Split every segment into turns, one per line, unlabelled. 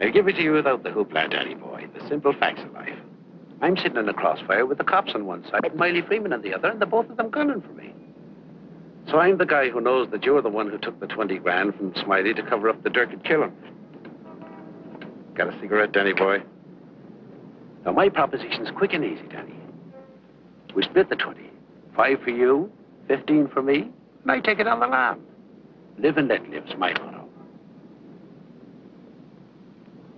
I'll give it to you without the hoopla, Danny boy. The simple facts of life. I'm sitting in the crossfire with the cops on one side, Miley Freeman on the other, and the both of them gunning for me. So I'm the guy who knows that you're the one who took the 20 grand from Smiley to cover up the dirt and kill him. Got a cigarette, Danny boy? Now, my proposition's quick and easy, Danny. We split the 20. 5 for you, 15 for me, and I take it on the lam. Live and let live's my motto.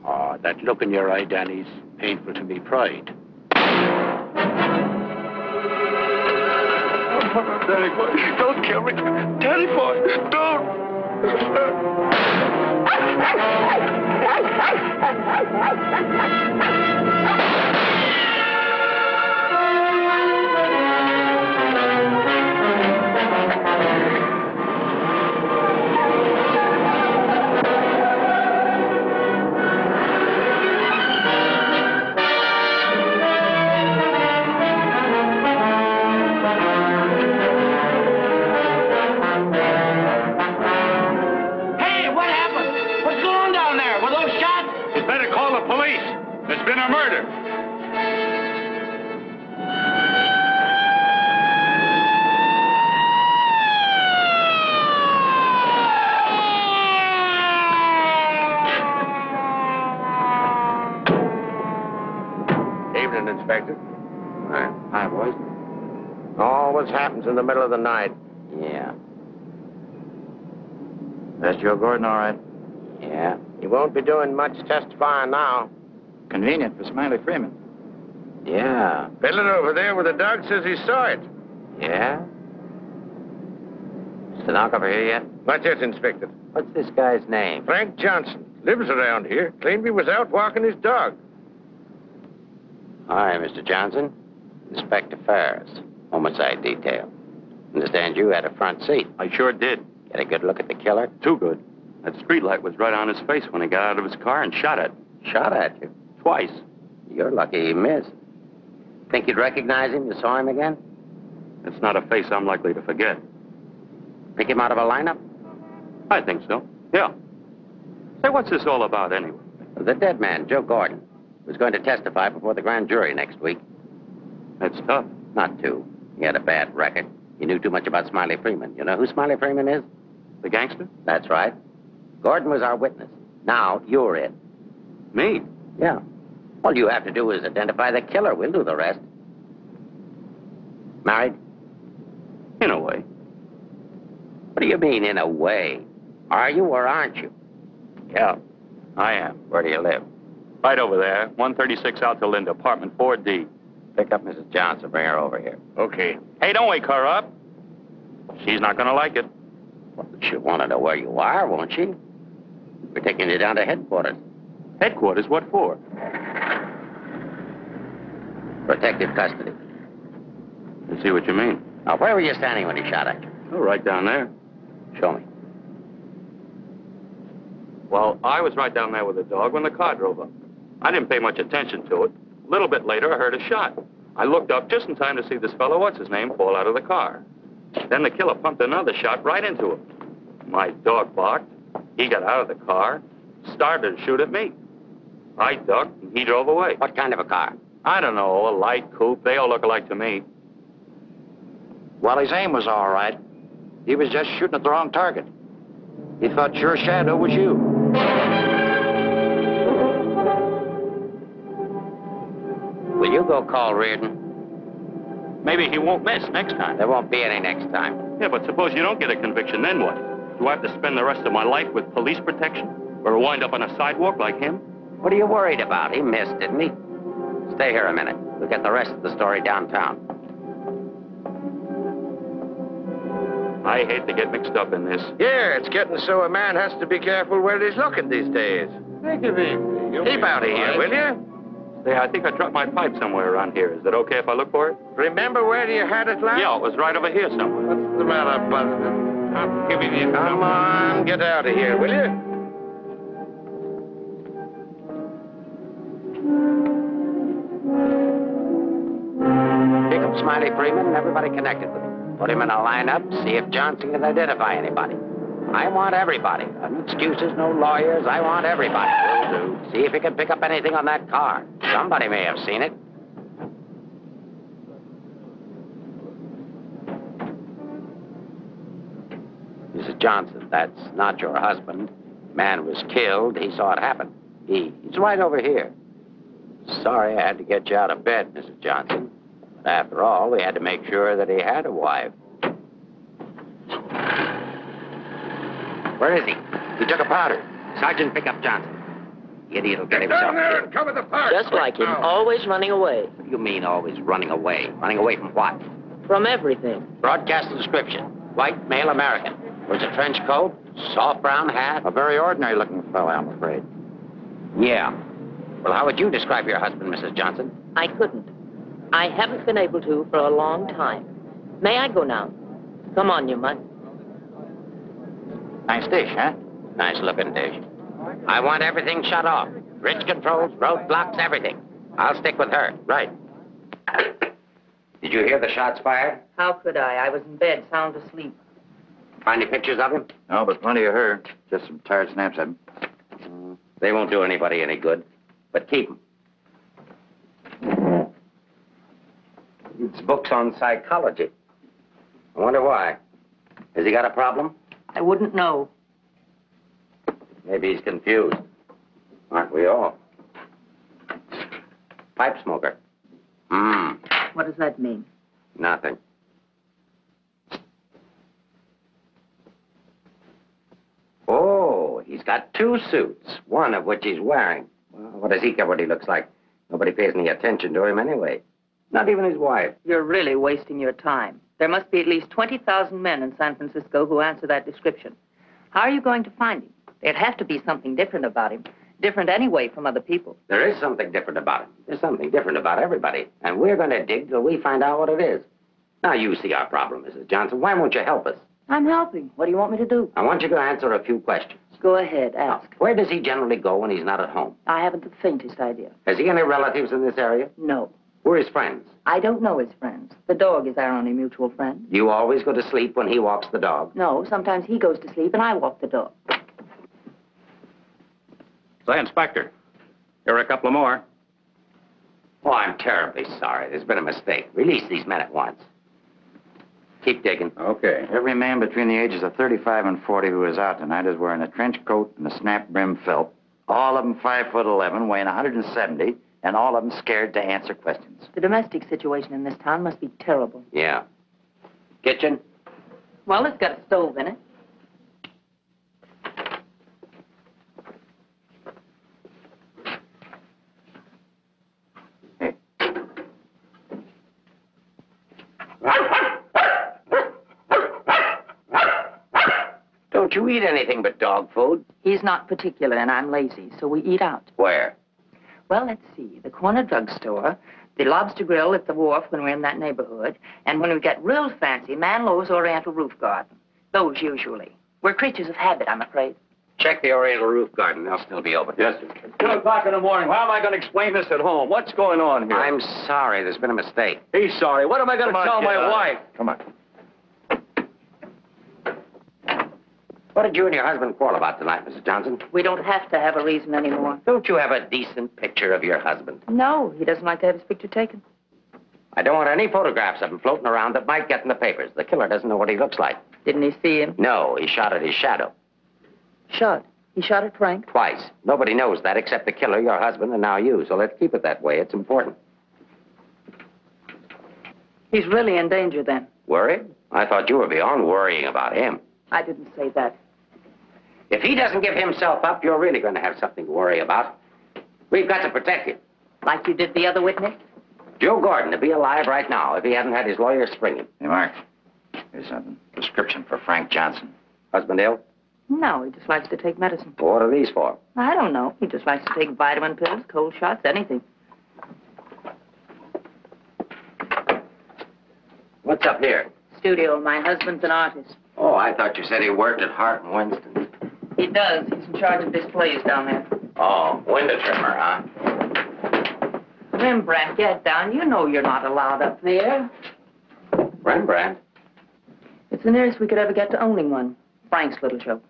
Oh, that look in your eye, Danny's painful to me pride. Danny boy, don't kill me. Danny boy, don't.
There's been a murder.
Evening, Inspector.
Hi, boys.
Always happens in the middle of the night.
Yeah. That's Joe Gordon, all right?
Yeah. He won't be doing much testifying now.
Convenient for Smiley Freeman.
Yeah. Fiddling over there where the dog says he saw it.
Yeah? Is the knock over here yet?
Not yet, Inspector.
What's this guy's name?
Frank Johnson. Lives around here. Claimed he was out walking his dog.
Hi, Mr. Johnson. Inspector Ferris. Homicide detail. Understand you had a front seat.
I sure did.
Get a good look at the killer?
Too good. That streetlight was right on his face when he got out of his car and shot at.
Shot at you?
Twice.
You're lucky he missed. Think you'd recognize him? You saw him again?
It's not a face I'm likely to forget.
Pick him out of a lineup?
I think so. Yeah. Say, what's this all about anyway?
The dead man, Joe Gordon, was going to testify before the grand jury next week.
That's tough.
Not too. He had a bad record. He knew too much about Smiley Freeman. You know who Smiley Freeman is?
The gangster?
That's right. Gordon was our witness. Now you're it.
Me?
Yeah. All you have to do is identify the killer. We'll do the rest. Married?
In a way.
What do you mean, in a way? Are you or aren't you?
Yeah, I am.
Where do you live?
Right over there, 136 Alta Linda, apartment 4D.
Pick up Mrs. Johnson. Bring her over here.
Okay.
Hey, don't wake her up. She's not gonna like it.
Well, she'll want to know where you are, won't she? We're taking you down to headquarters.
Headquarters? What for?
Protective custody.
I see what you mean.
Now, where were you standing when he shot at you?
Oh, right down there.
Show me.
Well, I was right down there with the dog when the car drove up. I didn't pay much attention to it. A little bit later, I heard a shot. I looked up just in time to see this fellow, what's-his-name, fall out of the car. Then the killer pumped another shot right into him. My dog barked. He got out of the car, started to shoot at me. I ducked, and he drove away.
What kind of a car?
I don't know, a light coupe. They all look alike to me.
Well, his aim was all right. He was just shooting at the wrong target. He thought your shadow was you. Will you go call Reardon?
Maybe he won't miss next time.
There won't be any next time.
Yeah, but suppose you don't get a conviction, then what? Do I have to spend the rest of my life with police protection? Or wind up on a sidewalk like him?
What are you worried about? He missed, didn't he? Stay here a minute. We'll get the rest of the story downtown.
I hate to get mixed up in this.
Yeah, it's getting so a man has to be careful where he's looking these days.
Take it easy.
Keep out of here, will you?
Say, I think I dropped my pipe somewhere around here. Is it okay if I look for it?
Remember where you had it last?
Yeah, it was right over here somewhere.
What's the matter, Buster? I'm giving you
Come on, get out of here, will you?
Pick up Smiley Freeman and everybody connected with him. Put him in a lineup, see if Johnson can identify anybody. I want everybody. No excuses, no lawyers. I want everybody. Will do. See if you can pick up anything on that car. Somebody may have seen it. Mrs. Johnson, that's not your husband. Man was killed. He saw it happen. He's right over here. Sorry I had to get you out of bed, Mrs. Johnson. But after all, we had to make sure that he had a wife. Where is he? He took a powder. Sergeant, pick up Johnson. Idiot will get himself
Down there
killed.
and cover the park.
Just like him, always running away.
What do you mean always running away? Running away from what?
From everything.
Broadcast the description. White, male American. Wears a trench coat, soft brown hat. A very ordinary looking fellow, I'm afraid. Yeah. Well, how would you describe your husband, Mrs. Johnson?
I couldn't. I haven't been able to for a long time. May I go now? Come on, you mutt.
Nice dish, huh? Nice looking dish. I want everything shut off. Bridge controls, roadblocks, everything. I'll stick with her. Right. Did you hear the shots fired?
How could I? I was in bed, sound asleep.
Find any pictures of him?
No, but plenty of her. Just some tired snaps of him.
They won't do anybody any good. But keep them. It's books on psychology. I wonder why. Has he got a problem?
I wouldn't know.
Maybe he's confused. Aren't we all? Pipe smoker.
What does that mean?
Nothing. Oh, he's got 2 suits, one of which he's wearing. Well, what does he care what he looks like? Nobody pays any attention to him anyway. Not even his wife.
You're really wasting your time. There must be at least 20,000 men in San Francisco who answer that description. How are you going to find him? There'd have to be something different about him. Different anyway from other people.
There is something different about him. There's something different about everybody. And we're going to dig till we find out what it is. Now, you see our problem, Mrs. Johnson. Why won't you help us?
I'm helping. What do you want me to do?
I want you to answer a few questions.
Go ahead, ask.
Where does he generally go when he's not at home?
I haven't the faintest idea.
Has he any relatives in this area?
No.
Who are his friends?
I don't know his friends. The dog is our only mutual friend.
Do you always go to sleep when he walks the dog?
No, sometimes he goes to sleep and I walk the dog.
Say, Inspector, here are a couple of more.
Oh, I'm terribly sorry. There's been a mistake. Release these men at once. Keep digging.
Okay. Every man between the ages of 35 and 40 who is out tonight is wearing a trench coat and a snap brim felt. All of them 5'11", weighing 170, and all of them scared to answer questions.
The domestic situation in this town must be terrible.
Yeah. Kitchen?
Well, it's got a stove in it.
Don't you eat anything but dog food?
He's not particular and I'm lazy, so we eat out.
Where?
Well, let's see. The corner drugstore, the lobster grill at the wharf when we're in that neighborhood, and when we get real fancy, Manlow's Oriental Roof Garden. Those usually. We're creatures of habit, I'm afraid.
Check the Oriental Roof Garden. They'll still be open.
Yes, sir. 2 o'clock in the morning. How am I going to explain this at home? What's going on here?
I'm sorry. There's been a mistake.
He's sorry. What am I going to tell my wife?
Come on.
What did you and your husband quarrel about tonight, Mrs. Johnson?
We don't have to have a reason anymore.
Don't you have a decent picture of your husband?
No, he doesn't like to have his picture taken.
I don't want any photographs of him floating around that might get in the papers. The killer doesn't know what he looks like.
Didn't he see him?
No, he shot at his shadow.
Shot. He shot at Frank?
Twice. Nobody knows that except the killer, your husband, and now you. So let's keep it that way. It's important.
He's really in danger then.
Worried? I thought you were beyond worrying about him.
I didn't say that.
If he doesn't give himself up, you're really going to have something to worry about. We've got to protect him.
Like you did the other witness?
Joe Gordon would be alive right now if he hadn't had his lawyer spring him.
Hey, Mark. Here's something. Prescription for Frank Johnson.
Husband ill?
No, he just likes to take medicine.
What are these for?
I don't know. He just likes to take vitamin pills, cold shots, anything.
What's up here?
Studio. My husband's an artist.
Oh, I thought you said he worked at Hart and Winston.
He does. He's in charge of displays down there.
Oh, window trimmer, huh?
Rembrandt, get down. You know you're not allowed up there.
Rembrandt?
It's the nearest we could ever get to owning one. Frank's little joke.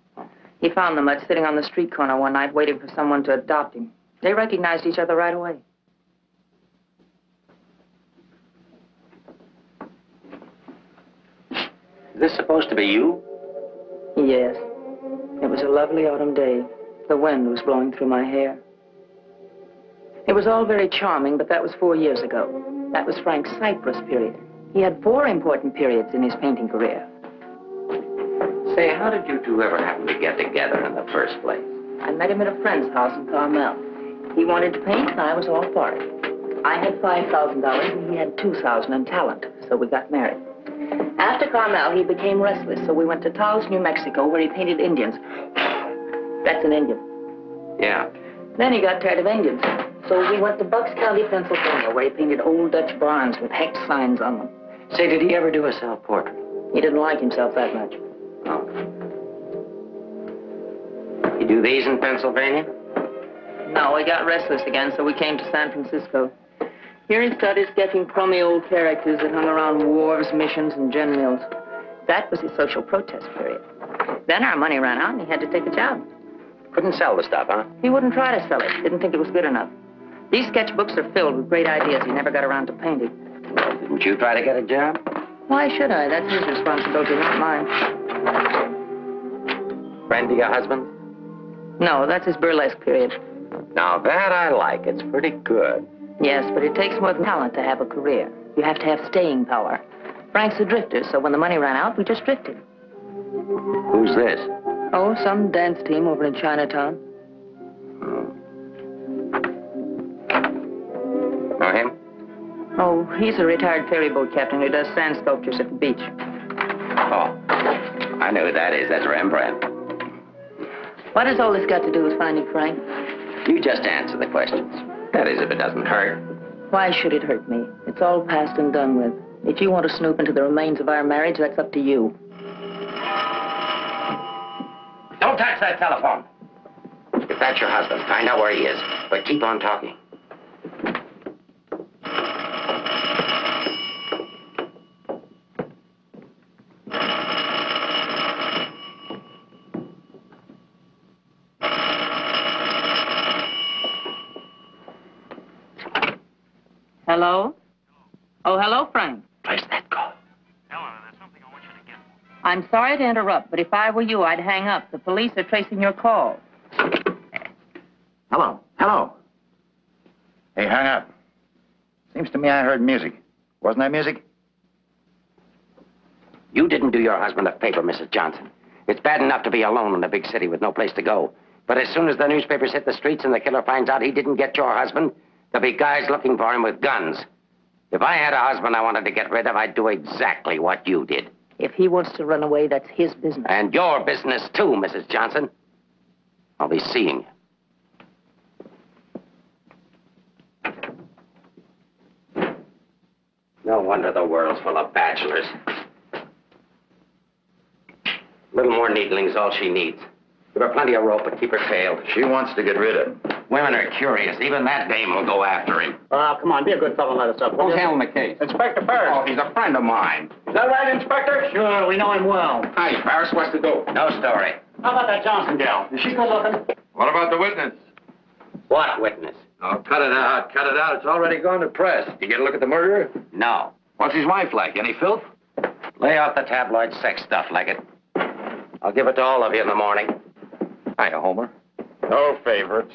He found the mutt sitting on the street corner one night waiting for someone to adopt him. They recognized each other right away.
Is this supposed to be you?
Yes. It was a lovely autumn day. The wind was blowing through my hair. It was all very charming, but that was 4 years ago. That was Frank's Cyprus period. He had 4 important periods in his painting career.
Say, how did you two ever happen to get together in the first place?
I met him at a friend's house in Carmel. He wanted to paint, and I was all for it. I had $5,000, and he had $2,000 in talent, so we got married. After Carmel, he became restless, so we went to Taos, New Mexico, where he painted Indians. That's an Indian.
Yeah.
Then he got tired of Indians, so we went to Bucks County, Pennsylvania, where he painted old Dutch barns with hex signs on them.
Say, did he ever do a self-portrait?
He didn't like himself that much.
Oh. You do these in Pennsylvania?
No, he got restless again, so we came to San Francisco. Here he started sketching crummy old characters that hung around wharves, missions, and gin mills. That was his social protest period. Then our money ran out, and he had to take a job.
Couldn't sell the stuff, huh?
He wouldn't try to sell it. Didn't think it was good enough. These sketchbooks are filled with great ideas he never got around to painting.
Didn't you try to get a job?
Why should I? That's his responsibility, not mine.
Friend to your husband?
No, that's his burlesque period.
Now that I like. It's pretty good.
Yes, but it takes more than talent to have a career. You have to have staying power. Frank's a drifter, so when the money ran out, we just drifted.
Who's this?
Oh, some dance team over in Chinatown.
Know him?
Oh, he's a retired ferry boat captain who does sand sculptures at the beach.
Oh, I know who that is. That's Rembrandt.
What has all this got to do with finding Frank?
You just answer the questions. That is, if it doesn't hurt.
Why should it hurt me? It's all past and done with. If you want to snoop into the remains of our marriage, that's up to you.
Don't touch that telephone. If that's your husband, find out where he is. But keep on talking.
Hello? Oh, hello, Frank.
Place that call.
Helena, there's something I want you to get.
I'm sorry to interrupt, but if I were you, I'd hang up. The police are tracing your call.
Hello. Hello. Hey, hang up. Seems to me I heard music. Wasn't that music?
You didn't do your husband a favor, Mrs. Johnson. It's bad enough to be alone in a big city with no place to go. But as soon as the newspapers hit the streets and the killer finds out he didn't get your husband, there'll be guys looking for him with guns. If I had a husband I wanted to get rid of, I'd do exactly what you did.
If he wants to run away, that's his business.
And your business, too, Mrs. Johnson. I'll be seeing you. No wonder the world's full of bachelors. A little more needling's all she needs. Give her plenty of rope, but keep her tailed.
She wants to get rid of him.
Women are curious. Even that dame will go after him.
Oh, come on, be a good fellow and let us up.
Who's handling the case?
Inspector Ferris.
Oh, he's a friend of mine.
Is that right, Inspector? Sure, we know him well.
Hi, Ferris. What's the do? No story.
How about that Johnson gal? Is she good looking?
What about the witness?
What witness?
Oh, cut it out. Cut it out. It's already gone to press. You get a look at the murderer?
No.
What's his wife like? Any filth?
Lay off the tabloid sex stuff, Leggett. I'll give it to all of you in the morning.
Hiya, Homer.
No favorites.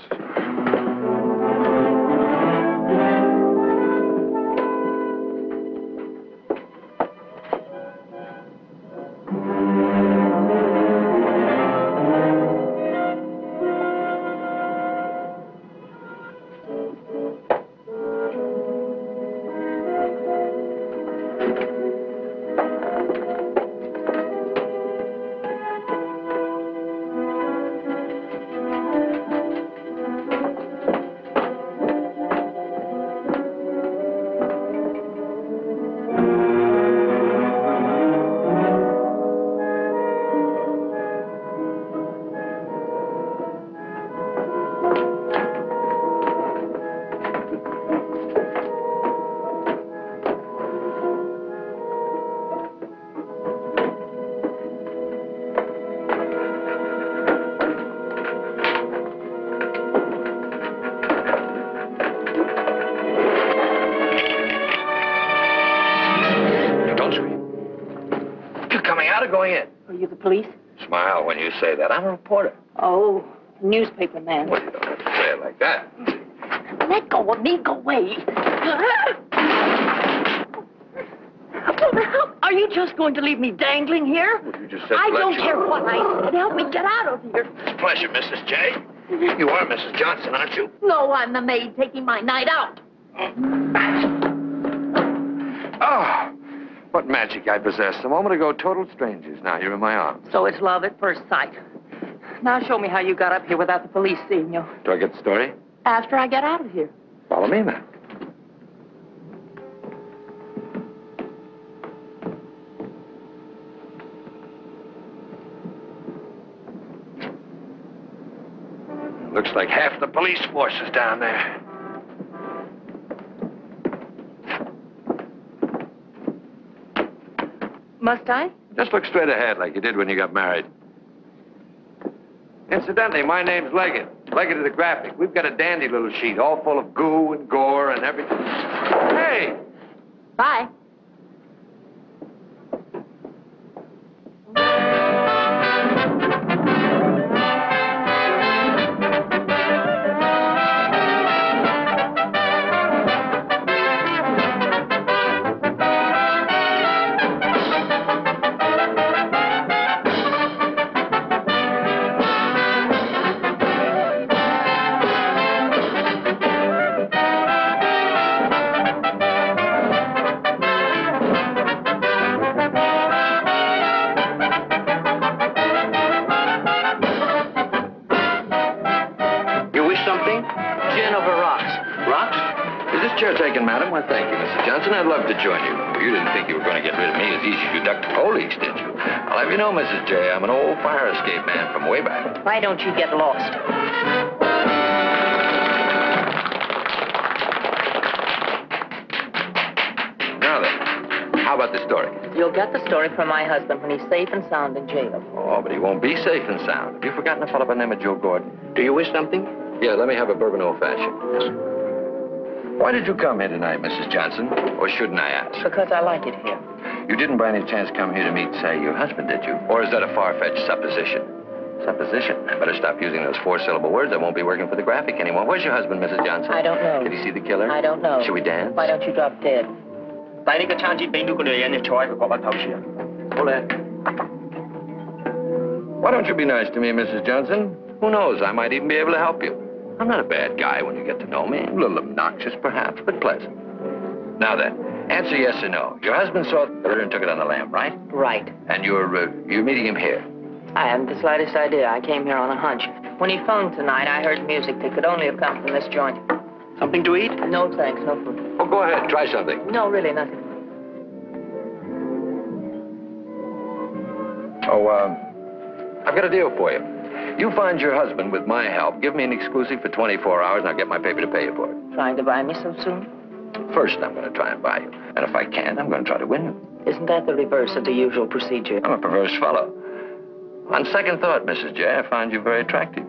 police?
Smile when you say that. I'm a reporter.
Oh, newspaper man.
Well, you don't have to say it like that.
Let go of me. Go away. Are you just going to leave me dangling here?
Well, you just said
I
let
don't
you-
care what I said. Help me get out of here.
It's a pleasure, Mrs. J. You are Mrs. Johnson, aren't you?
No, I'm the maid taking my night out.
Oh, what magic I possessed. A moment ago, total strangers. Now you're in my arms.
So it's love at first sight. Now show me how you got up here without the police seeing you.
Do I get the story?
After I get out of here.
Follow me, then. Looks like half the police force is down there.
Must I?
Just look straight ahead like you did when you got married. Incidentally, my name's Leggett. Leggett of the Graphic. We've got a dandy little sheet, all full of goo and gore and everything. Hey!
Bye.
Chair taken, madam. Why, thank you, Mrs. Johnson. I'd love to join you. You didn't think you were going to get rid of me as easy as you ducked the police, did you? I'll have you know, Mrs. J, I'm an old fire escape man from way back.
Why don't you get lost?
Now then, how about the story?
You'll get the story from my husband when he's safe and sound in jail.
Oh, but he won't be safe and sound. Have you forgotten a fellow by the name of Joe Gordon?
Do you wish something?
Yeah, let me have a bourbon old-fashioned. Why did you come here tonight, Mrs. Johnson? Or shouldn't I ask?
Because I like it here.
You didn't by any chance come here to meet, say, your husband, did you? Or is that a far-fetched supposition? Supposition? I better stop using those four-syllable words. I won't be working for the Graphic anymore. Where's your husband, Mrs. Johnson?
I don't know.
Did he see the killer?
I don't know.
Should we dance?
Why don't you drop dead?
Hold it.
Why don't you be nice to me, Mrs. Johnson? Who knows? I might even be able to help you. I'm not a bad guy when you get to know me. A little obnoxious, perhaps, but pleasant. Now then, answer yes or no. Your husband saw the killer and took it on the lam, right?
Right.
And you're meeting him here?
I haven't the slightest idea. I came here on a hunch. When he phoned tonight, I heard music that could only have come from this joint.
Something to eat?
No thanks, no food.
Oh, go ahead. Try something.
No, really, nothing.
Oh, I've got a deal for you. You find your husband with my help. Give me an exclusive for 24 hours, and I'll get my paper to pay you for it.
Trying to buy me so soon?
First, I'm going to try and buy you. And if I can, I'm going to try to win you.
Isn't that the reverse of the usual procedure?
I'm a perverse fellow. On second thought, Mrs. J, I find you very attractive.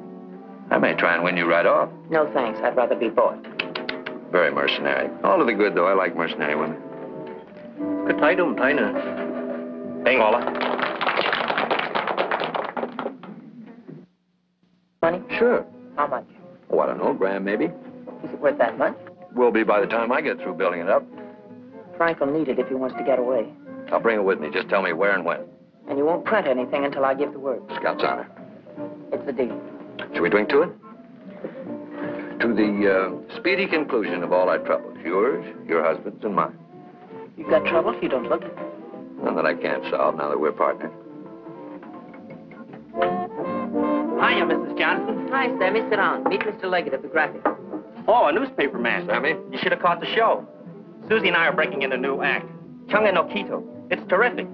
I may try and win you right off.
No, thanks. I'd rather be bought.
Very mercenary. All to the good, though. I like mercenary women.
Cứ thấy đúng thấy nè. Đây ngồi là.
Money?
Sure.
How much?
Oh, I don't know, $1,000 maybe.
Is it worth that much?
Will be by the time I get through building it up.
Frank will need it if he wants to get away.
I'll bring it with me. Just tell me where and when.
And you won't print anything until I give the word.
Scout's honor.
It's a deal.
Shall we drink to it? To the speedy conclusion of all our troubles. Yours, your husband's, and mine.
You've got trouble? You don't look it.
None that I can't solve now that we're partners.
Hiya, Mrs. Johnson.
Hi, Sammy. Sit down. Meet Mr. Leggett of the Graphic.
Oh, a newspaper man.
Sammy?
You should have caught the show. Susie and I are breaking in a new act. Chunga no Quito. It's terrific.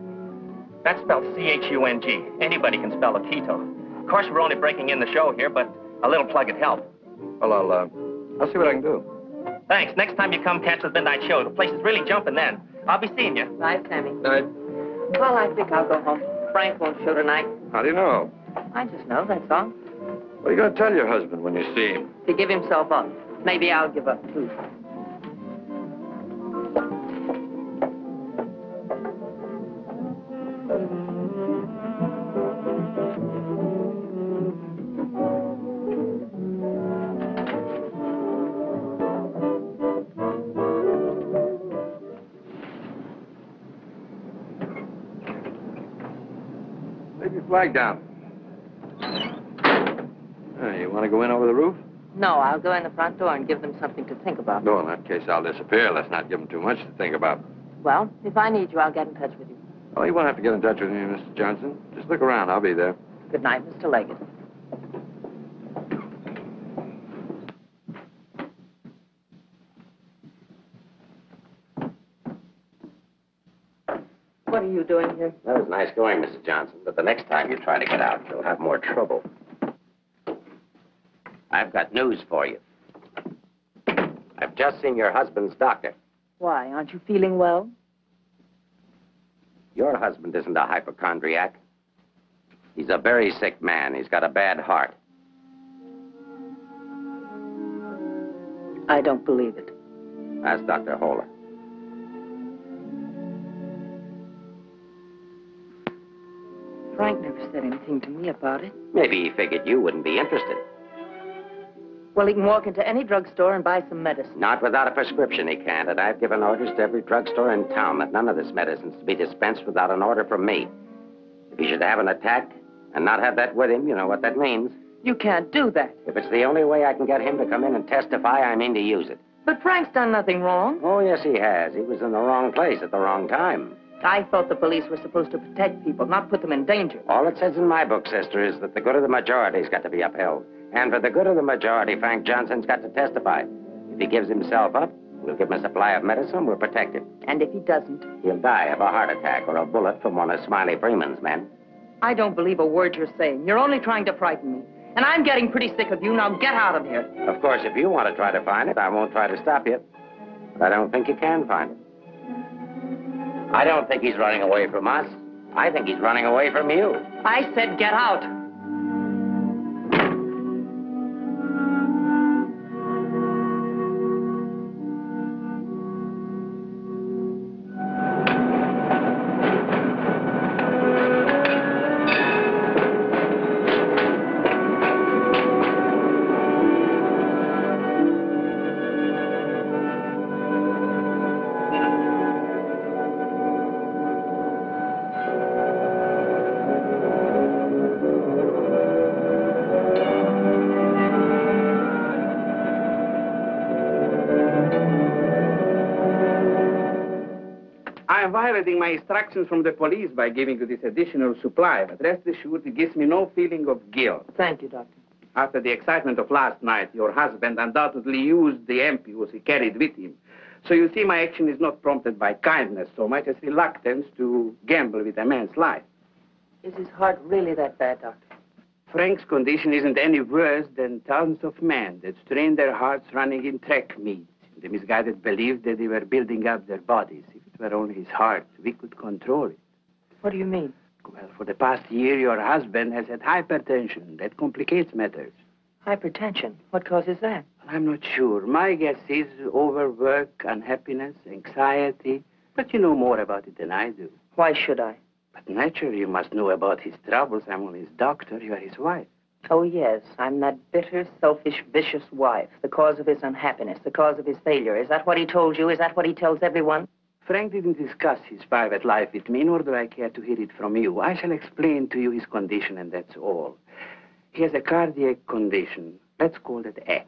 That's spelled C-H-U-N-G. Anybody can spell Quito. Of course, we're only breaking in the show here, but a little plug would help.
Well, I'll see what I can do.
Thanks. Next time you come catch the midnight show, the place is really jumping then. I'll be seeing you.
Bye, Sammy.
Night.
Well, I think I'll go home. Frank won't show tonight.
How do you know?
I just know, that's all.
What are you going to tell your husband when you see him?
To give himself up. Maybe I'll give up, too.
flag down. You want to go in over the roof?
No, I'll go in the front door and give them something to think about.
No, in that case, I'll disappear. Let's not give them too much to think about.
Well, if I need you, I'll get in touch with you.
Oh, you won't have to get in touch with me, Mr. Johnson. Just look around. I'll be there.
Good night, Mr. Leggett. What are you doing here?
That was nice going, Mrs. Johnson, but the next time you try to get out, you'll have more trouble. I've got news for you. I've just seen your husband's doctor.
Why, aren't you feeling well?
Your husband isn't a hypochondriac. He's a very sick man. He's got a bad heart.
I don't believe it.
Ask Dr. Holler.
Frank never said anything to me about it.
Maybe he figured you wouldn't be interested.
Well, he can walk into any drugstore and buy some medicine.
Not without a prescription, he can't. And I've given orders to every drugstore in town that none of this medicine's to be dispensed without an order from me. If he should have an attack and not have that with him, you know what that means.
You can't do that.
If it's the only way I can get him to come in and testify, I mean to use it.
But Frank's done nothing wrong.
Oh, yes, he has. He was in the wrong place at the wrong time.
I thought the police were supposed to protect people, not put them in danger.
All it says in my book, sister, is that the good of the majority's got to be upheld. And for the good of the majority, Frank Johnson's got to testify. If he gives himself up, we'll give him a supply of medicine, we'll protect him.
And if he doesn't?
He'll die of a heart attack or a bullet from one of Smiley Freeman's men.
I don't believe a word you're saying. You're only trying to frighten me. And I'm getting pretty sick of you. Now get out of here.
Of course, if you want to try to find it, I won't try to stop you. But I don't think you can find it. I don't think he's running away from us. I think he's running away from you.
I said get out.
I'm violating my instructions from the police by giving you this additional supply, but rest assured, it gives me no feeling of guilt.
Thank you, Doctor.
After the excitement of last night, your husband undoubtedly used the ampules he carried with him. So you see, my action is not prompted by kindness so much as reluctance to gamble with a man's life.
Is his heart really that bad, Doctor?
Frank's condition isn't any worse than thousands of men that strain their hearts running in track meets. The misguided believed that they were building up their bodies. If it were only his heart, we could control it.
What do you mean?
Well, for the past year, your husband has had hypertension. That complicates matters.
Hypertension? What causes that?
I'm not sure. My guess is overwork, unhappiness, anxiety. But you know more about it than I do.
Why should I?
But naturally, you must know about his troubles. I'm only his doctor. You are his wife.
Oh, yes. I'm that bitter, selfish, vicious wife. The cause of his unhappiness, the cause of his failure. Is that what he told you? Is that what he tells everyone?
Frank didn't discuss his private life with me, nor do I care to hear it from you. I shall explain to you his condition, and that's all. He has a cardiac condition. Let's call it X.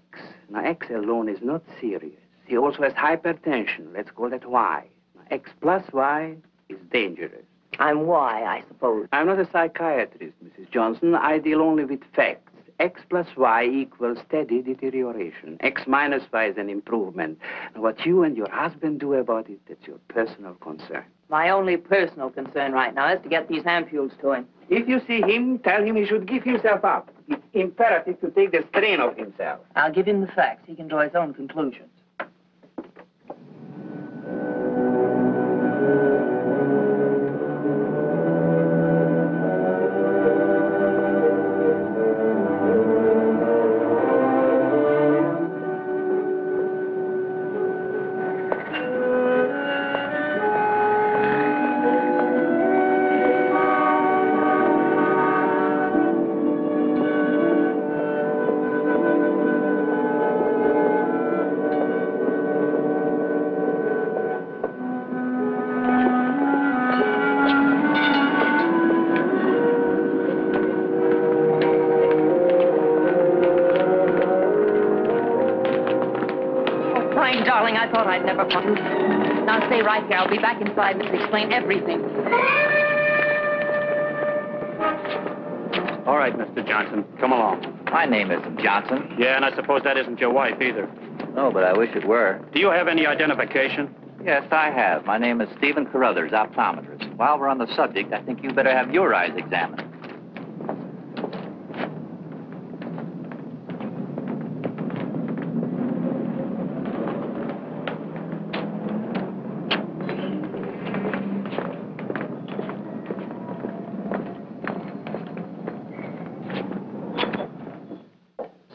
Now, X alone is not serious. He also has hypertension. Let's call that Y. Now, X plus Y is dangerous.
I'm Y, I suppose.
I'm not a psychiatrist, Mrs. Johnson. I deal only with facts. X plus Y equals steady deterioration. X minus Y is an improvement. And what you and your husband do about it, that's your personal concern.
My only personal concern right now is to get these ampules to him.
If you see him, tell him he should give himself up. It's imperative to take the strain of himself.
I'll give him the facts. He can draw his own conclusions. darling. I thought I'd never come. Now stay right here. I'll be back inside to explain everything.
All right, Mr. Johnson, come along.
My name isn't Johnson.
Yeah, and I suppose that isn't your wife either.
No, but I wish it were.
Do you have any identification?
Yes, I have. My name is Stephen Carruthers, optometrist. While we're on the subject, I think you better have your eyes examined.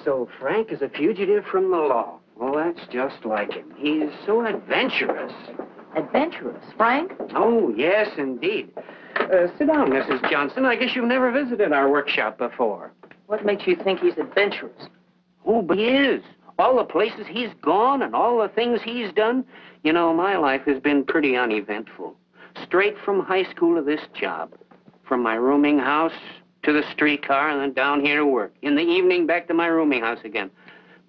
So Frank is a fugitive from the law. Well, that's just like him. He is so adventurous.
Adventurous? Frank?
Oh, yes, indeed. Sit down, Mrs. Johnson. I guess you've never visited our workshop before.
What makes you think he's adventurous?
Oh, but he is. All the places he's gone and all the things he's done. You know, my life has been pretty uneventful. Straight from high school to this job. From my rooming house to the streetcar and then down here to work. In the evening, back to my rooming house again.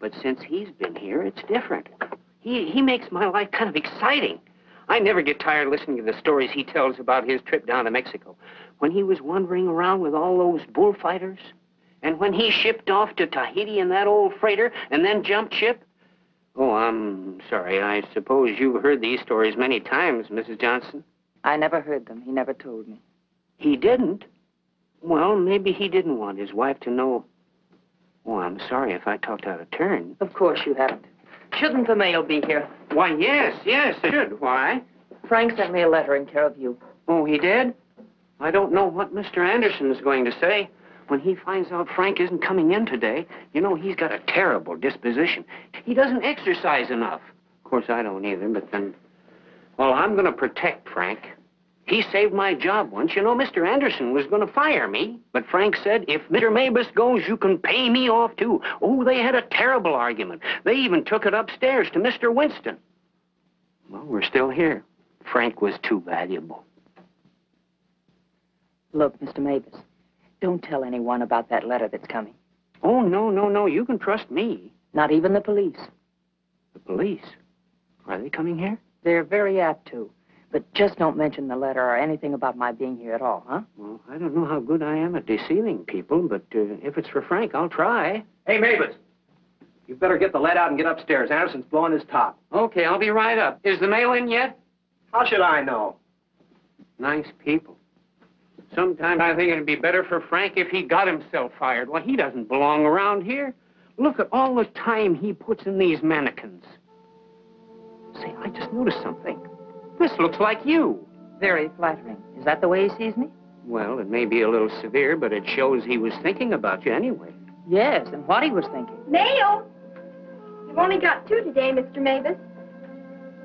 But since he's been here, it's different. He makes my life kind of exciting. I never get tired listening to the stories he tells about his trip down to Mexico. When he was wandering around with all those bullfighters. And when he shipped off to Tahiti in that old freighter and then jumped ship. Oh, I'm sorry. I suppose you've heard these stories many times, Mrs. Johnson.
I never heard them. He never told me.
He didn't? Well, maybe he didn't want his wife to know. Oh, I'm sorry if I talked out of turn.
Of course you haven't. Shouldn't the mail be here?
Why, yes, it should. Why?
Frank sent me a letter in care of you.
Oh, he did? I don't know what Mr. Anderson is going to say. When he finds out Frank isn't coming in today, you know, he's got a terrible disposition. He doesn't exercise enough. Of course, I don't either, but then... Well, I'm going to protect Frank. He saved my job once. You know, Mr. Anderson was going to fire me. But Frank said, if Mr. Mabus goes, you can pay me off, too. Oh, they had a terrible argument. They even took it upstairs to Mr. Winston. Well, we're still here. Frank was too valuable.
Look, Mr. Mavis, don't tell anyone about that letter that's coming.
Oh, no. You can trust me.
Not even the police.
The police? Are they coming here?
They're very apt to. But just don't mention the letter or anything about my being here at all, huh?
Well, I don't know how good I am at deceiving people, but if it's for Frank, I'll try.
Hey, Mavis, you better get the lead out and get upstairs. Anderson's blowing his top.
Okay, I'll be right up. Is the mail in yet?
How should I know?
Nice people. Sometimes I think it'd be better for Frank if he got himself fired. Well, he doesn't belong around here. Look at all the time he puts in these mannequins. Say, I just noticed something. This looks like you.
Very flattering. Is that the way he sees me?
Well, it may be a little severe, but it shows he was thinking about you anyway.
Yes, and what he was thinking.
Mail! You've only got 2 today, Mr. Mavis.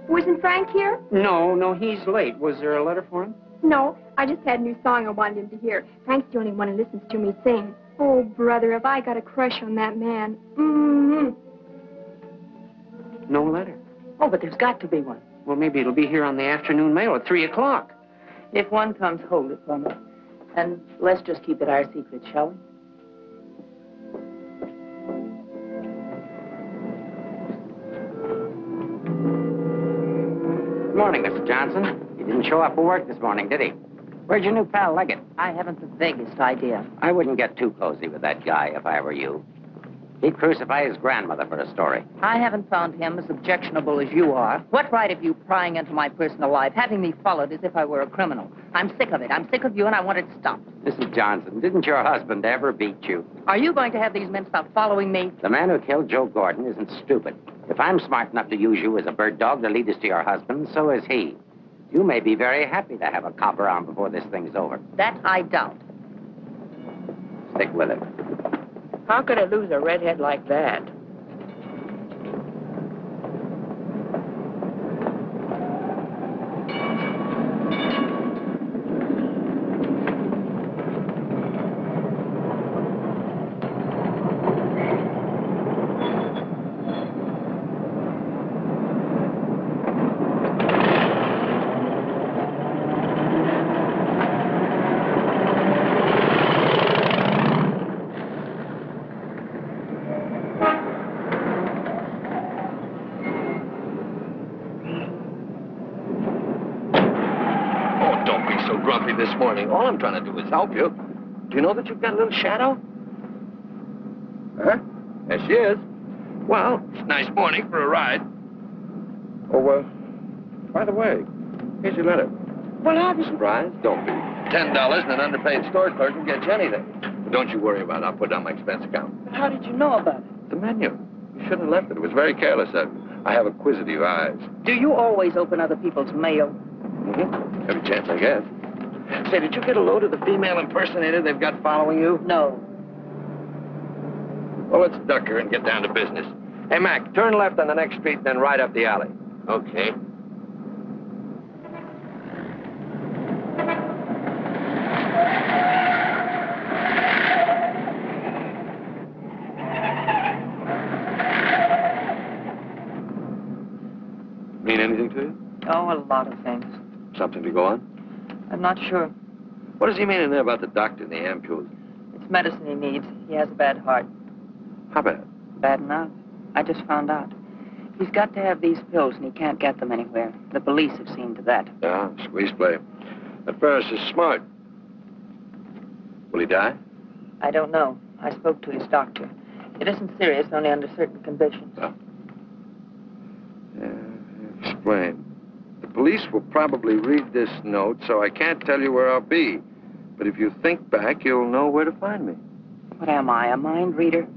Wasn't Frank here?
No, he's late. Was there a letter for him?
No, I just had a new song I wanted him to hear. Frank's the only one who listens to me sing. Oh, brother, have I got a crush on that man. Mm-hmm.
No letter.
Oh, but there's got to be one.
Well, maybe it'll be here on the afternoon mail at 3 o'clock.
If one comes, hold it for me. And let's just keep it our secret, shall we?
Good morning, Mr. Johnson. He didn't show up for work this morning, did he? Where's your new pal, Leggett?
I haven't the vaguest idea.
I wouldn't get too cozy with that guy if I were you. He'd crucify his grandmother for a story.
I haven't found him as objectionable as you are. What right have you prying into my personal life, having me followed as if I were a criminal? I'm sick of it. I'm sick of you, and I want it stopped.
Mrs. Johnson, didn't your husband ever beat you?
Are you going to have these men stop following me?
The man who killed Joe Gordon isn't stupid. If I'm smart enough to use you as a bird dog to lead us to your husband, so is he. You may be very happy to have a cop around before this thing's over.
That I doubt.
Stick with it.
How could I lose a redhead like that?
morning. All I'm trying to do is help you. Do you know that you've got a little shadow? Huh? There she is. Well, it's a nice morning for a ride. Oh, by the way, here's your letter. Well, I'll be surprised. Don't be. $10 and an underpaid store clerk can get you anything. But don't you worry about it. I'll put it on my expense account.
But how did you know about it?
The menu. You shouldn't have left it. It was very careless. I have acquisitive eyes.
Do you always open other people's mail?
Mm-hmm. Every chance I get. Say, did you get a load of the female impersonator they've got following you?
No.
Well, let's duck her and get down to business. Hey, Mac, turn left on the next street and then right up the alley.
Okay.
Mean anything to you?
Oh, a lot of things.
Something to go on?
I'm not sure.
What does he mean in there about the doctor and the ampules?
It's medicine he needs. He has a bad heart.
How bad?
Bad enough. I just found out. He's got to have these pills, and he can't get them anywhere. The police have seen to that.
Yeah, squeeze play. That Ferris is smart. Will he die?
I don't know. I spoke to his doctor. It isn't serious, only under certain conditions.
Oh. Explain. The police will probably read this note, so I can't tell you where I'll be. But if you think back, you'll know where to find me.
What am I, a mind reader?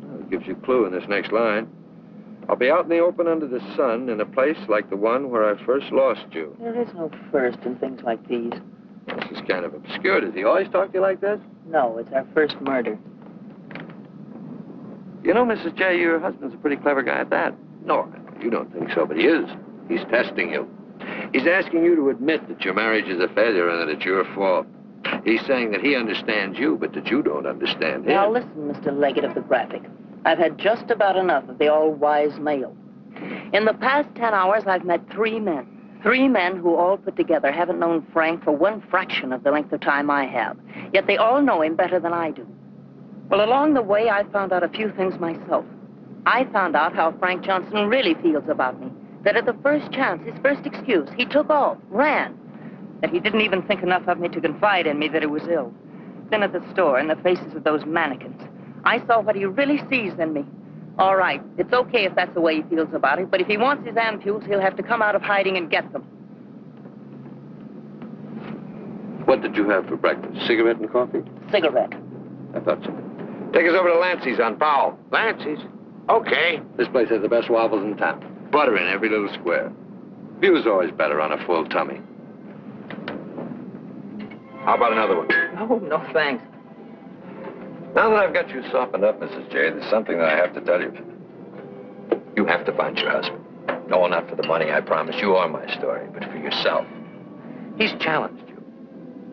Well, it gives you a clue in this next line. I'll be out in the open under the sun in a place like the one where I first lost you.
There is no first in things like these.
This is kind of obscure. Does he always talk to you like this?
No, it's our first murder.
You know, Mrs. J., your husband's a pretty clever guy at that. No, you don't think so, but he is. He's testing you. He's asking you to admit that your marriage is a failure and that it's your fault. He's saying that he understands you, but that you don't understand him.
Now, listen, Mr. Leggett of the Graphic. I've had just about enough of the all-wise male. In the past 10 hours, I've met 3 men. 3 men who all put together haven't known Frank for 1 fraction of the length of time I have. Yet they all know him better than I do. Well, along the way, I found out a few things myself. I found out how Frank Johnson really feels about me. That at the first chance, his first excuse, he took off, ran. That he didn't even think enough of me to confide in me that he was ill. Then at the store, in the faces of those mannequins, I saw what he really sees in me. All right, it's okay if that's the way he feels about it, but if he wants his ampules, he'll have to come out of hiding and get them.
What did you have for breakfast? Cigarette and coffee?
Cigarette.
I thought so. Take us over to Lancey's on Powell.
Lancey's? Okay.
This place has the best waffles in town. Butter in every little square. View's always better on a full tummy. How about another one?
Oh, no, thanks.
Now that I've got you softened up, Mrs. J., there's something that I have to tell you. You have to find your husband. No, not for the money, I promise you, or my story, but for yourself. He's challenged you.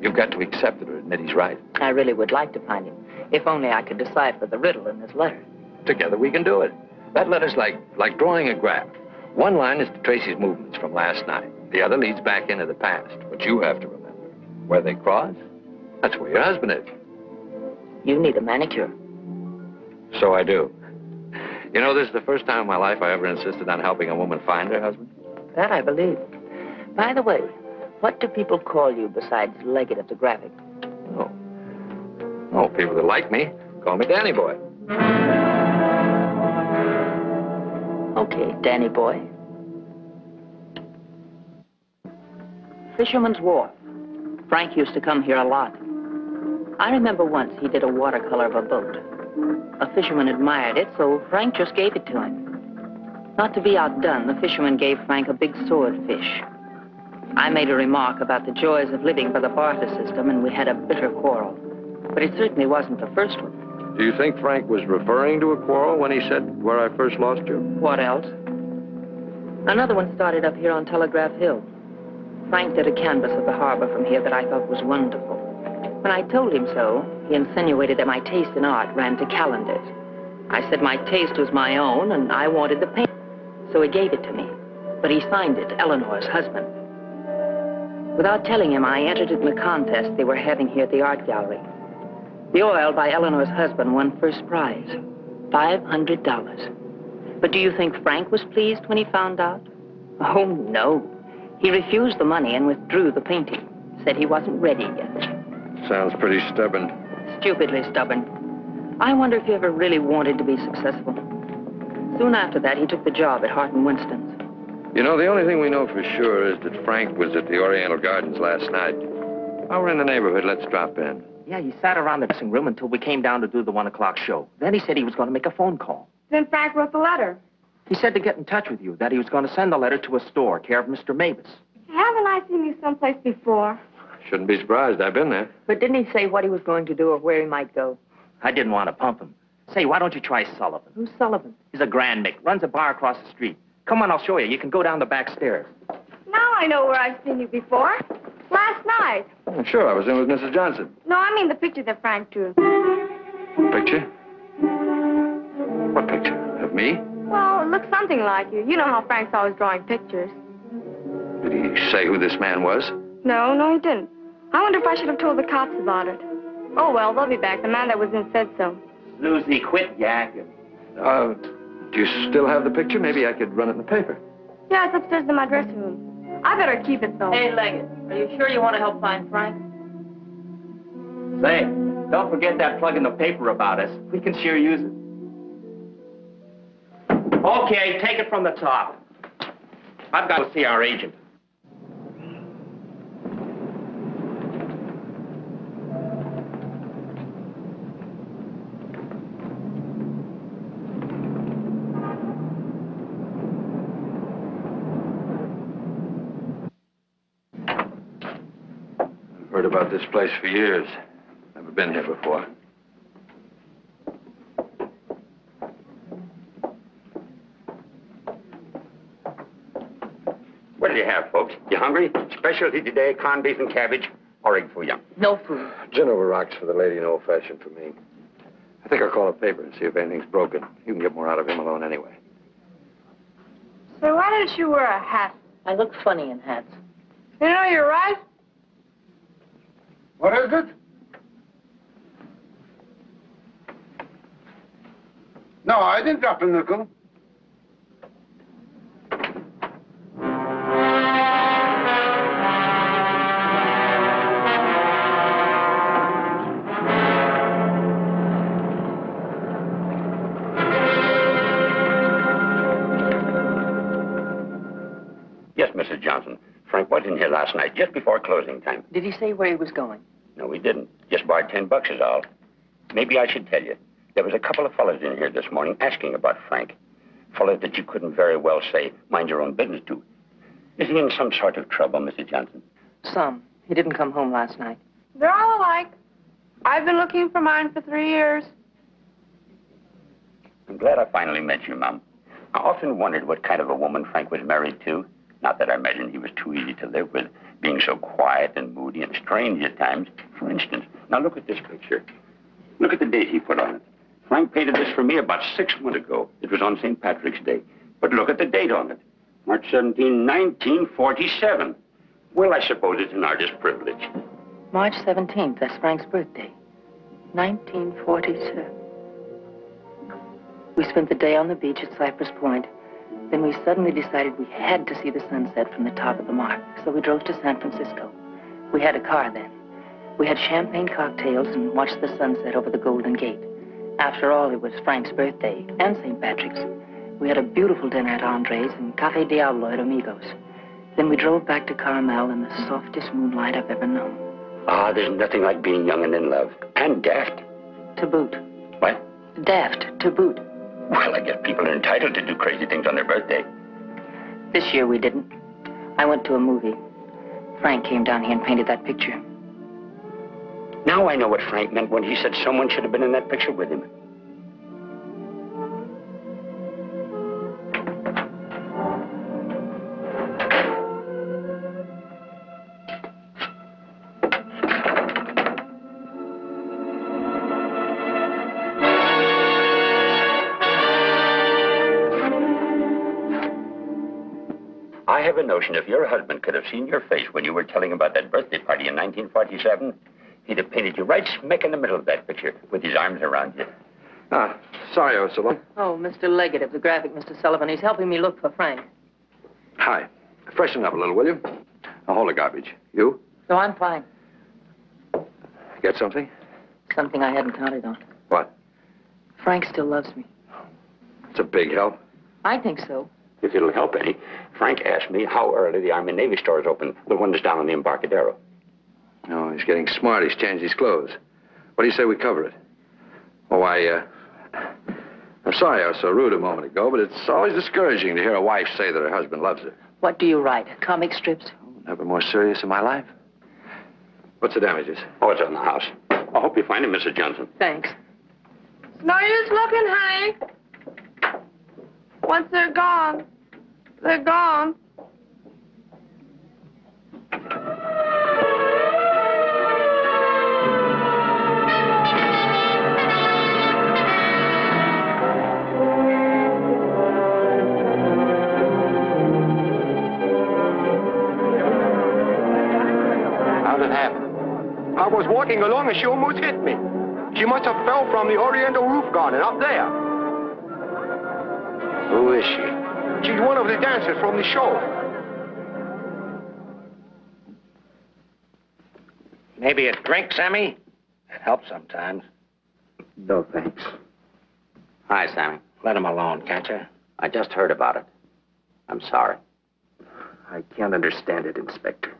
You've got to accept it or admit he's right.
I really would like to find him, if only I could decipher the riddle in this letter.
Together we can do it. That letter's like drawing a graph. One line is to trace his movements from last night. The other leads back into the past. But you have to remember, where they cross, that's where your husband is.
You need a manicure.
So I do. You know, this is the first time in my life I ever insisted on helping a woman find her husband.
That I believe. By the way, what do people call you besides Leggett of the Graphic?
Oh, people that like me call me Danny Boy.
Okay, Danny Boy. Fisherman's Wharf. Frank used to come here a lot. I remember once he did a watercolor of a boat. A fisherman admired it, so Frank just gave it to him. Not to be outdone, the fisherman gave Frank a big swordfish. I made a remark about the joys of living by the barter system, and we had a bitter quarrel. But it certainly wasn't the first one.
Do you think Frank was referring to a quarrel when he said, where I first lost you?
What else? Another one started up here on Telegraph Hill. Frank did a canvas of the harbor from here that I thought was wonderful. When I told him so, he insinuated that my taste in art ran to calendars. I said my taste was my own, and I wanted the paint. So he gave it to me. But he signed it, Eleanor's husband. Without telling him, I entered in the contest they were having here at the art gallery. The oil by Eleanor's husband won first prize, $500. But do you think Frank was pleased when he found out? Oh, no. He refused the money and withdrew the painting. Said he wasn't ready yet.
Sounds pretty stubborn.
Stupidly stubborn. I wonder if he ever really wanted to be successful. Soon after that, he took the job at Hart and Winston's.
You know, the only thing we know for sure is that Frank was at the Oriental Gardens last night. While we're in the neighborhood, let's drop in.
Yeah, he sat around the dressing room until we came down to do the 1 o'clock show. Then he said he was going to make a phone call.
Then Frank wrote the letter.
He said to get in touch with you, that he was going to send the letter to a store, care of Mr. Mavis.
Haven't I seen you someplace before?
Shouldn't be surprised. I've been there.
But didn't he say what he was going to do or where he might go?
I didn't want to pump him. Say, why don't you try Sullivan?
Who's Sullivan?
He's a grand Mick, runs a bar across the street. Come on, I'll show you. You can go down the back stairs.
Now I know where I've seen you before. Last night.
Oh, sure, I was in with Mrs. Johnson.
No, I mean the picture that Frank drew.
Picture? What picture? Of me?
Well, it looks something like you. You know how Frank's always drawing pictures.
Did he say who this man was?
No, he didn't. I wonder if I should have told the cops about it. Oh, well, they'll be back. The man that was in said so.
Susie, quit yakking.
Do you still have the picture? Maybe I could run it in the paper.
Yeah, it's upstairs in my dressing room. I better keep it, though.
Hey, Leggett, are you sure you want to help find Frank?
Say, don't forget that plug in the paper about us. We can sure use it. Okay, take it from the top. I've got to see our agent.
Heard about this place for years. Never been here before.
What do you have, folks? You hungry? Specialty today, corned beef and cabbage, or egg foo young?
No food.
Gin over rocks for the lady and old-fashioned for me. I think I'll call a paper and see if anything's broken. You can get more out of him alone anyway.
Say, why didn't you wear a hat?
I look funny in hats.
You know, you're right.
What is it? No, I didn't drop a nickel.
Yes, Mrs. Johnson. Frank was in here last night, just before closing time.
Did he say where he was going?
No, he didn't. Just borrowed $10 is all. Maybe I should tell you. There was a couple of fellas in here this morning asking about Frank. Fellas that you couldn't very well say, mind your own business to. Is he in some sort of trouble, Mrs. Johnson?
Some. He didn't come home last night.
They're all alike. I've been looking for mine for 3 years.
I'm glad I finally met you, Mom. I often wondered what kind of a woman Frank was married to. Not that I imagined he was too easy to live with, being so quiet and moody and strange at times. For instance, now look at this picture. Look at the date he put on it. Frank painted this for me about 6 months ago. It was on St. Patrick's Day. But look at the date on it. March 17, 1947. Well, I suppose it's an artist's privilege.
March 17th, that's Frank's birthday. 1947. We spent the day on the beach at Cypress Point. Then we suddenly decided we had to see the sunset from the top of the mark. So we drove to San Francisco. We had a car then. We had champagne cocktails and watched the sunset over the Golden Gate. After all, it was Frank's birthday and St. Patrick's. We had a beautiful dinner at Andre's and Cafe Diablo at Amigos. Then we drove back to Carmel in the softest moonlight I've ever known.
Ah, there's nothing like being young and in love. And daft.
To boot.
What?
Daft, to boot.
Well, I guess people are entitled to do crazy things on their birthday.
This year we didn't. I went to a movie. Frank came down here and painted that picture.
Now I know what Frank meant when he said someone should have been in that picture with him. I have a notion if your husband could have seen your face when you were telling about that birthday party in 1947, he'd have painted you right smack in the middle of that picture with his arms around you.
Ah, sorry I was so long.
Oh, Mr. Leggett of the graphic, Mr. Sullivan. He's helping me look for Frank.
Hi. Freshen up a little, will you? Now, hold the garbage. You?
No, I'm fine.
Get something?
Something I hadn't counted on.
What?
Frank still loves me.
It's a big help.
I think so.
If it'll help any, Frank asked me how early the Army and Navy store is open. The one that's down on the Embarcadero.
Oh, he's getting smart. He's changed his clothes. What do you say we cover it? Oh, I'm sorry I was so rude a moment ago, but it's always discouraging to hear a wife say that her husband loves her.
What do you write? Comic strips?
Never more serious in my life. What's the damages?
Oh, it's on the house. I hope you find him, Mrs. Johnson.
Thanks.
No use looking, honey. Once they're gone, they're gone.
How'd it happen?
I was walking along and she almost hit me. She must have fell from the Oriental roof garden up there.
Who is she?
She's one of the dancers from the show.
Maybe a drink, Sammy? It helps sometimes.
No, thanks. Hi, Sammy.
Let him alone, can't you?
I just heard about it. I'm sorry.
I can't understand it, Inspector.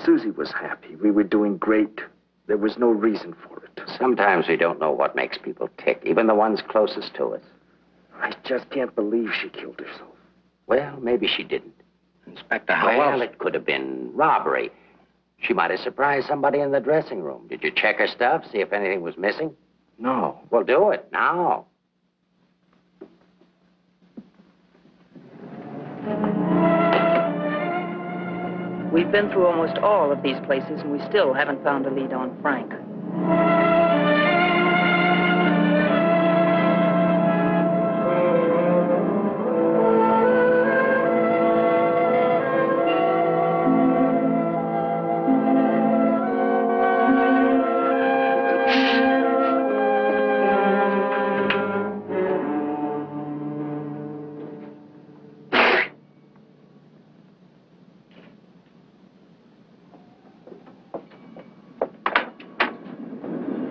Susie was happy. We were doing great. There was no reason for it.
Sometimes we don't know what makes people tick, even the ones closest to us.
I just can't believe she killed herself.
Well, maybe she didn't.
Inspector, how
Well,
else?
it could have been robbery. She might have surprised somebody in the dressing room. Did you check her stuff, see if anything was missing?
No.
Well, do it now.
We've been through almost all of these places, and we still haven't found a lead on Frank.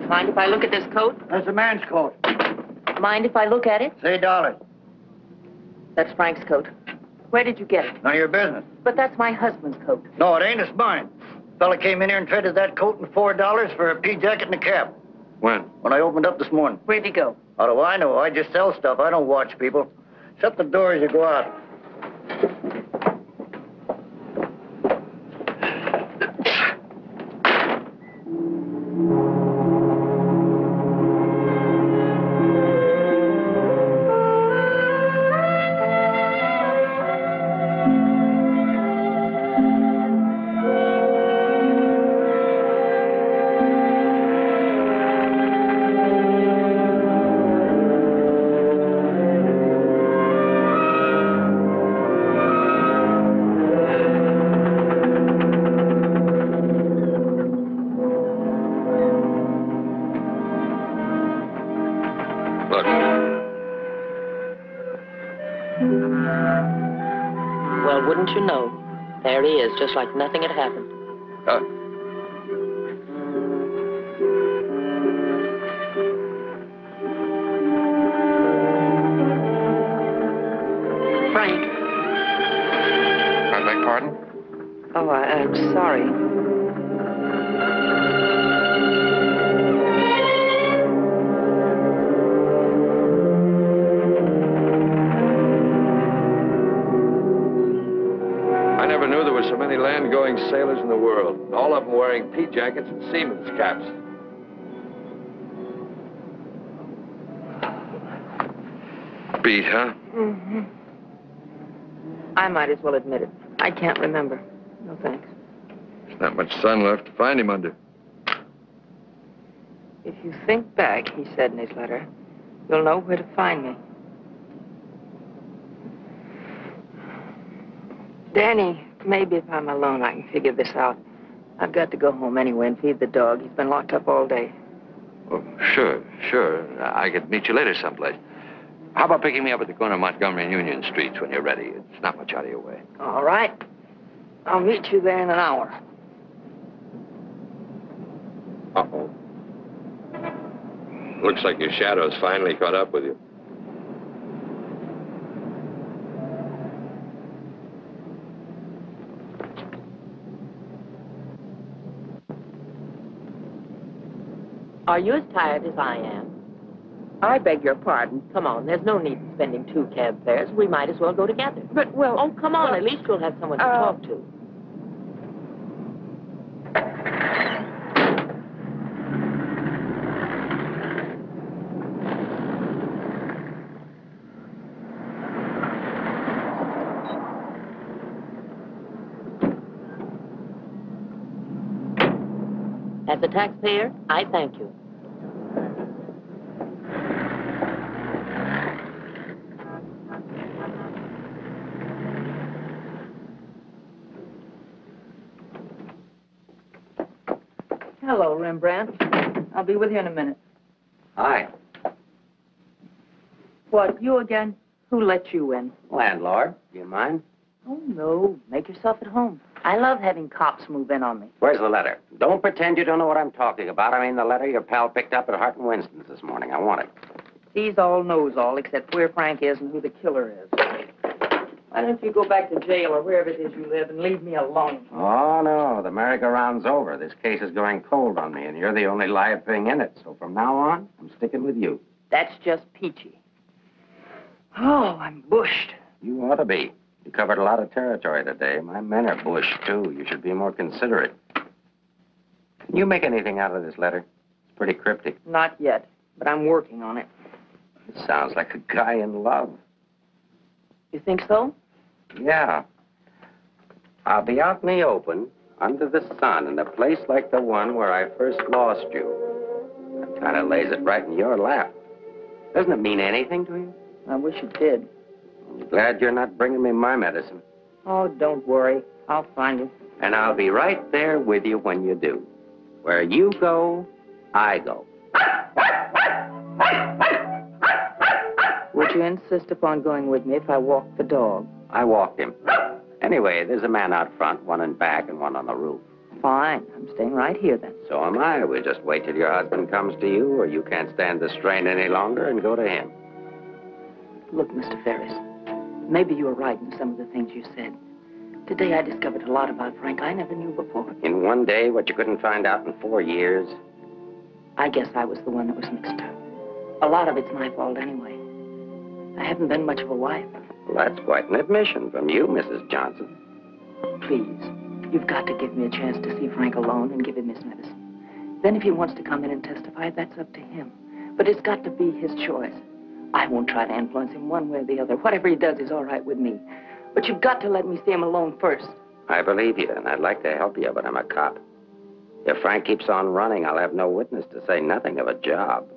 Mind if I look at this coat?
That's a man's coat.
Mind if I look at it?
Say $1.
That's Frank's coat. Where did you get it?
None of your business.
But that's my husband's coat.
No, it ain't. It's mine. Fella came in here and traded that coat and $4 for a pea jacket and a cap.
When?
When I opened up this morning.
Where'd he go?
How do I know? I just sell stuff. I don't watch people. Shut the door as you go out.
Well, wouldn't you know? There he is, just like nothing had happened. Frank.
I beg pardon?
Oh, I'm sorry.
I never knew there were so many land-going sailors in the world. All of them wearing pea jackets and seamen's caps. Beat, huh?
Mm-hmm. I might as well admit it. I can't remember. No thanks.
There's not much sun left to find him under.
If you think back, he said in his letter, you'll know where to find me. Danny, maybe if I'm alone, I can figure this out. I've got to go home anyway and feed the dog. He's been locked up all day.
Oh, sure. I could meet you later someplace. How about picking me up at the corner of Montgomery and Union Streets when you're ready? It's not much out of your way.
All right. I'll meet you there in an hour.
Uh-oh. Looks like your shadow's finally caught up with you.
Are you as tired as I am? I beg your pardon. Come on, there's no need in spending 2 cab fares. We might as well go together.
But, well...
Oh, come on, at least you'll have someone to talk to. As a taxpayer, I thank you. Hello, Rembrandt. I'll be with you in a minute.
Hi.
What, you again? Who let you in?
Landlord, do you mind?
Oh, no. Make yourself at home. I love having cops move in on me.
Where's the letter? Don't pretend you don't know what I'm talking about. I mean the letter your pal picked up at Hart and Winston's this morning. I want it.
He's all knows all, except where Frank is and who the killer is. Why don't you go back to jail or wherever it is you live and leave me alone?
Oh, no. The merry-go-round's over. This case is going cold on me, and you're the only live thing in it. So from now on, I'm sticking with you.
That's just peachy. Oh, I'm bushed.
You ought to be. You covered a lot of territory today. My men are bushed, too. You should be more considerate. Can you make anything out of this letter? It's pretty cryptic.
Not yet, but I'm working on it.
It sounds like a guy in love.
You think so?
Yeah. I'll be out in the open, under the sun, in a place like the one where I first lost you. That kind of lays it right in your lap. Doesn't it mean anything to you?
I wish it did.
I'm glad you're not bringing me my medicine.
Oh, don't worry. I'll find you.
And I'll be right there with you when you do. Where you go, I go.
Would you insist upon going with me if I walked the dog?
I walked him. Anyway, there's a man out front, one in back and one on the roof.
Fine. I'm staying right here then.
So am I. We'll just wait till your husband comes to you, or you can't stand the strain any longer and go to him.
Look, Mr. Ferris, maybe you were right in some of the things you said. Today I discovered a lot about Frank I never knew before.
In one day, what you couldn't find out in 4 years?
I guess I was the one that was mixed up. A lot of it's my fault anyway. I haven't been much of a wife.
Well, that's quite an admission from you, Mrs. Johnson.
Please, you've got to give me a chance to see Frank alone and give him his medicine. Then if he wants to come in and testify, that's up to him. But it's got to be his choice. I won't try to influence him one way or the other. Whatever he does is all right with me. But you've got to let me see him alone first.
I believe you, and I'd like to help you, but I'm a cop. If Frank keeps on running, I'll have no witness to say nothing of a job.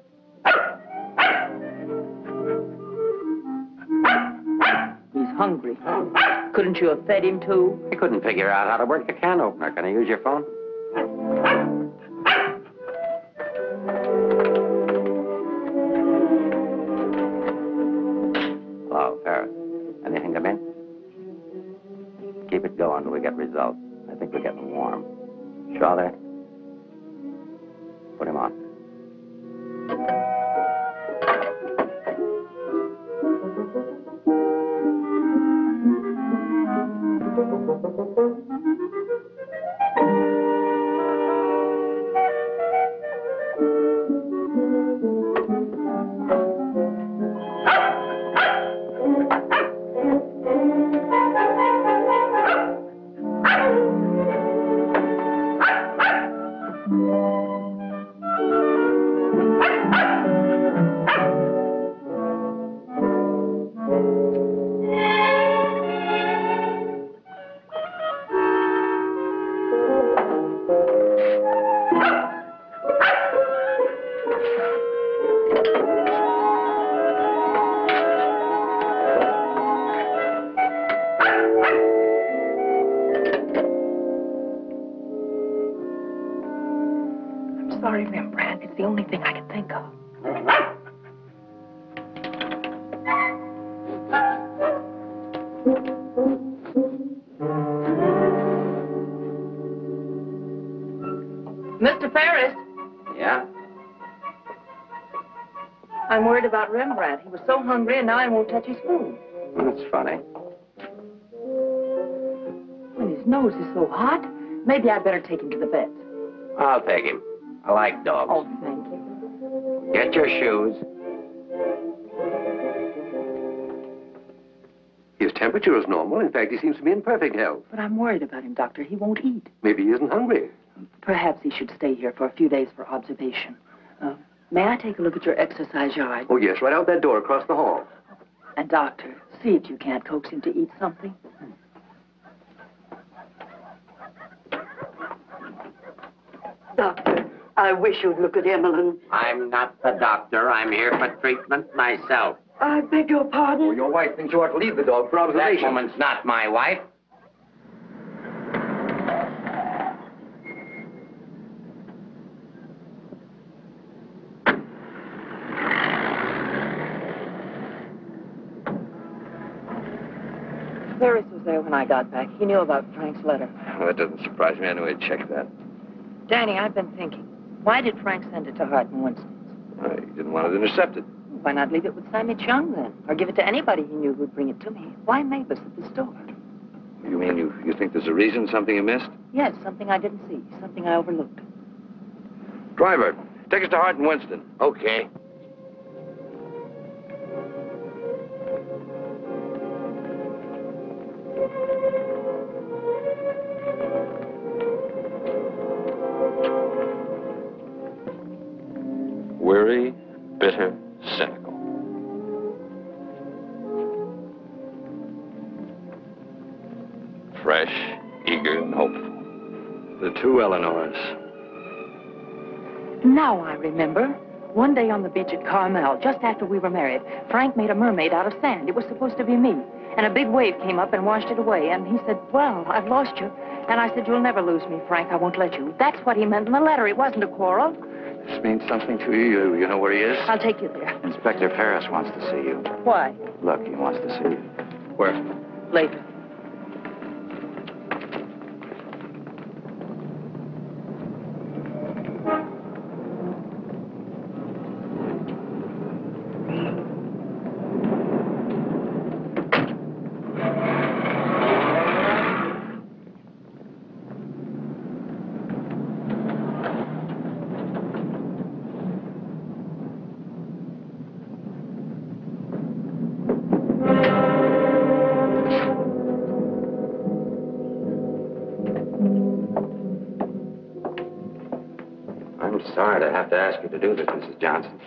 He's hungry. Couldn't you have fed him, too?
I couldn't figure out how to work the can opener. Can I use your phone? Hello, Ferris. Anything come in? Keep it going till we get results. I think we're getting warm. Shaw there? Put him on.
Sorry, Rembrandt. It's the only thing I can think of. Mr. Ferris,
I'm worried about Rembrandt. He was so hungry, and now he won't touch his food.
That's funny.
When his nose is so hot, maybe I'd better take him to the vet.
I'll take him. I like dogs.
Oh, thank you.
Get your shoes.
His temperature is normal. In fact, he seems to be in perfect health.
But I'm worried about him, Doctor. He won't eat.
Maybe he isn't hungry.
Perhaps he should stay here for a few days for observation. May I take a look at your exercise yard?
Oh, yes, right out that door across the hall.
And, Doctor, see if you can't coax him to eat something.
Doctor, I wish you'd look at Emmeline.
I'm not the doctor. I'm here for treatment myself.
I beg your pardon?
Oh, your wife thinks you ought to leave the dog for observation.
That woman's not my wife.
Ferris was there when I got back. He knew about Frank's letter.
Well, that doesn't surprise me. I knew he'd check that.
Danny, I've been thinking. Why did Frank send it to Hart and Winston's?
He didn't want it intercepted.
Why not leave it with Sammy Chung, then? Or give it to anybody he knew who'd bring it to me? Why Mavis at the store?
You mean you think there's a reason, something you missed?
Yes, something I didn't see. Something I overlooked.
Driver, take us to Hart and Winston.
Okay.
Weary, bitter, cynical. Fresh, eager, and hopeful.
The two Eleanors.
Now I remember. One day on the beach at Carmel, just after we were married, Frank made a mermaid out of sand. It was supposed to be me. And a big wave came up and washed it away. And he said, well, I've lost you. And I said, you'll never lose me, Frank. I won't let you. That's what he meant in the letter. It wasn't a quarrel.
This means something to you. You know where he is?
I'll take you there.
Inspector Ferris wants to see you.
Why?
Look, he wants to see you.
Where?
Later.
I'm sorry to have to ask you to do this, Mrs. Johnson.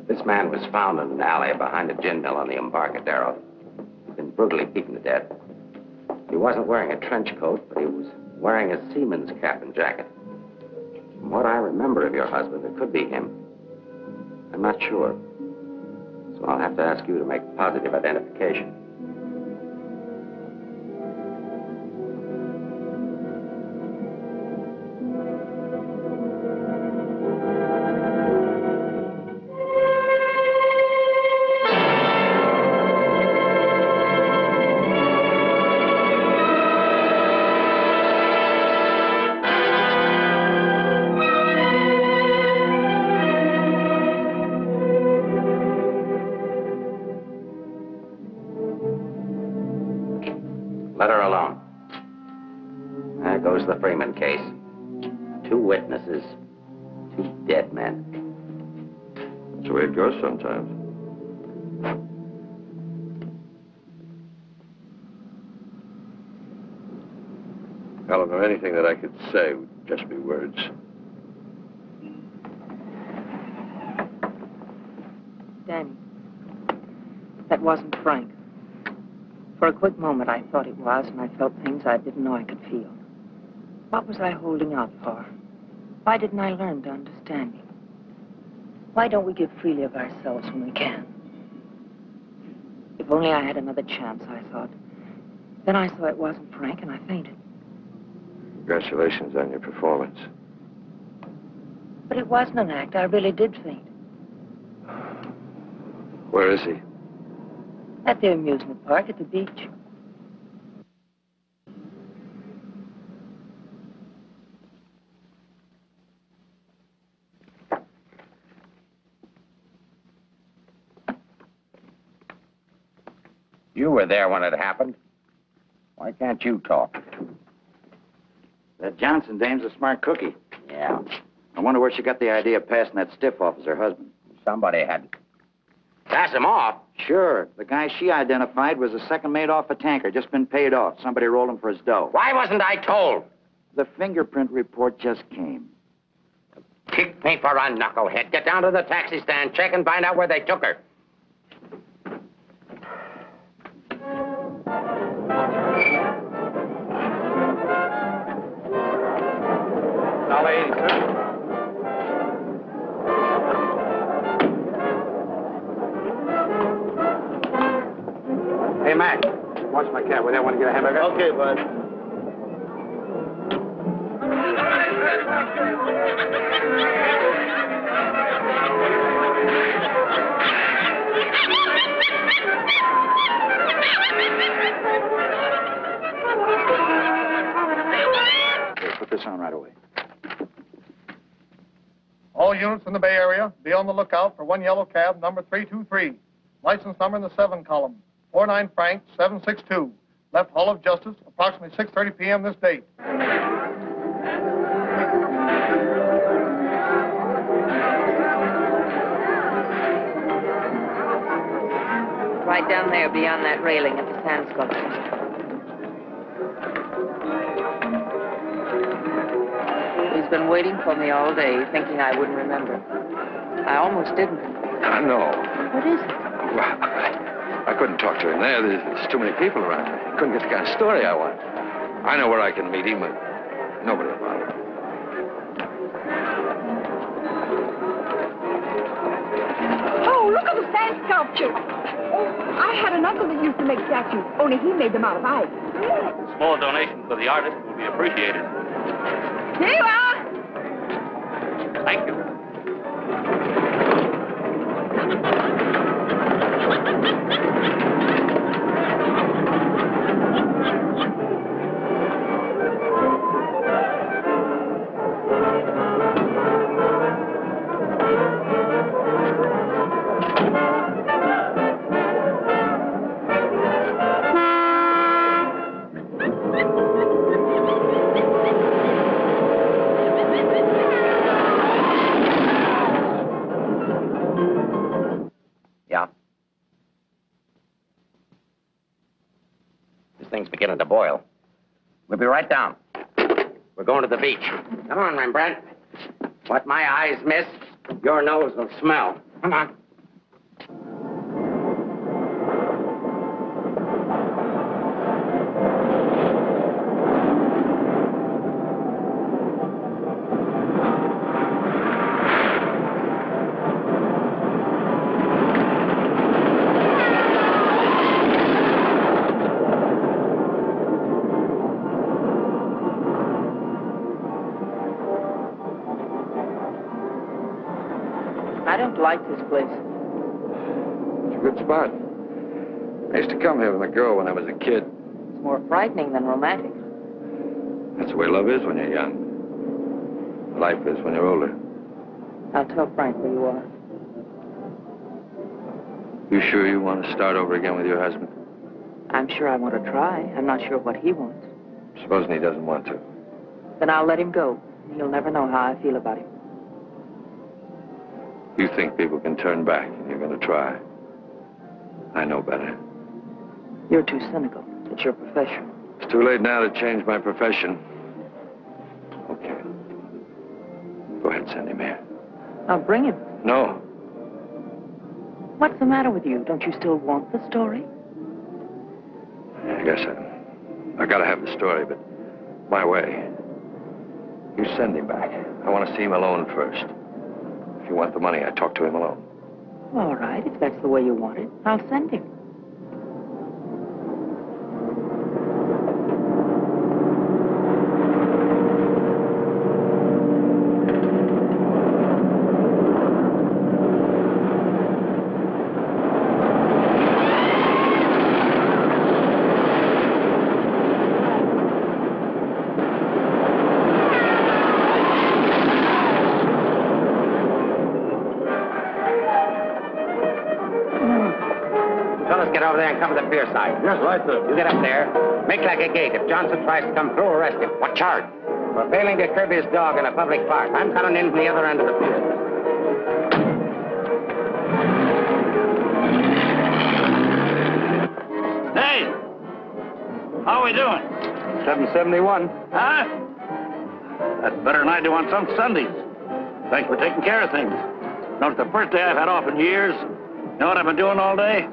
This man was found in an alley behind a gin mill on the Embarcadero. He'd been brutally beaten to death. He wasn't wearing a trench coat, but he was wearing a seaman's cap and jacket. From what I remember of your husband, it could be him. I'm not sure. So I'll have to ask you to make positive identification. Let her alone. There goes the Freeman case. 2 witnesses, 2 dead men.
That's the way it goes sometimes. Eleanor, anything that I could say would just be words.
Danny, that wasn't Frank. For a quick moment, I thought it was, and I felt things I didn't know I could feel. What was I holding out for? Why didn't I learn to understand him? Why don't we give freely of ourselves when we can? If only I had another chance, I thought. Then I saw it wasn't Frank, and I fainted.
Congratulations on your performance.
But it wasn't an act. I really did faint.
Where is he?
At the amusement park at the beach.
You were there when it happened. Why can't you talk?
That Johnson dame's a smart cookie.
Yeah.
I wonder where she got the idea of passing that stiff off as her husband.
Somebody had to pass him off.
Sure. The guy she identified was a second mate off a tanker, just been paid off. Somebody rolled him for his dough.
Why wasn't I told?
The fingerprint report just came.
Kick me for a knucklehead. Get down to the taxi stand, check and find out where they took her.
$1.80, sir.
Hey, Mac, watch my cab. We don't want to get a hamburger.
Okay, bud.
Here, put this on right away.
All units in the Bay Area, be on the lookout for one yellow cab, number 323. License number in the 7 column. 49 Frank, 762. Left Hall of Justice, approximately 6:30 p.m. this date.
Right down there beyond that railing at the sand sculpture. He's been waiting for me all day, thinking I wouldn't remember. I almost didn't.
I know.
What is it?
Well, I couldn't talk to him there. There's too many people around. I couldn't get the kind of story I want. I know where I can meet him, but nobody about it.
Oh, look at the sand sculpture. Oh, I had an uncle that used to make statues, only he made them out of ice.
Small donation for the artist will be appreciated.
Here you are.
Thank you.
Thing's beginning to boil. We'll be right down. We're going to the beach. Come on, Rembrandt. What my eyes miss, your nose will smell. Come on.
I don't like this place.
It's a good spot. I used to come here with a girl when I was a kid.
It's more frightening than romantic.
That's the way love is when you're young. Life is when you're older.
I'll tell Frank where you are.
You sure you want to start over again with your husband?
I'm sure I want to try. I'm not sure what he wants.
Supposing he doesn't want to.
Then I'll let him go. He'll never know how I feel about him.
You think people can turn back, and you're going to try. I know better.
You're too cynical. It's your profession.
It's too late now to change my profession. Okay. Go ahead, send him here.
I'll bring him.
No.
What's the matter with you? Don't you still want the story?
I guess I got to have the story, but my way. You send him back. I want to see him alone first. If you want the money, I talk to him alone.
All right, if that's the way you want it, I'll send him.
Fellas, get over there and cover the pier side.
Yes, right, sir.
You get up there. Make like a gate. If Johnson tries to come through, arrest him.
What charge?
For failing to curb his dog in a public park. I'm coming in from the other end of the pier.
Hey! How are we doing?
771.
Huh? That's better than I do on some Sundays. Thanks for taking care of things. Now, it's the first day I've had off in years. You know what I've been doing all day?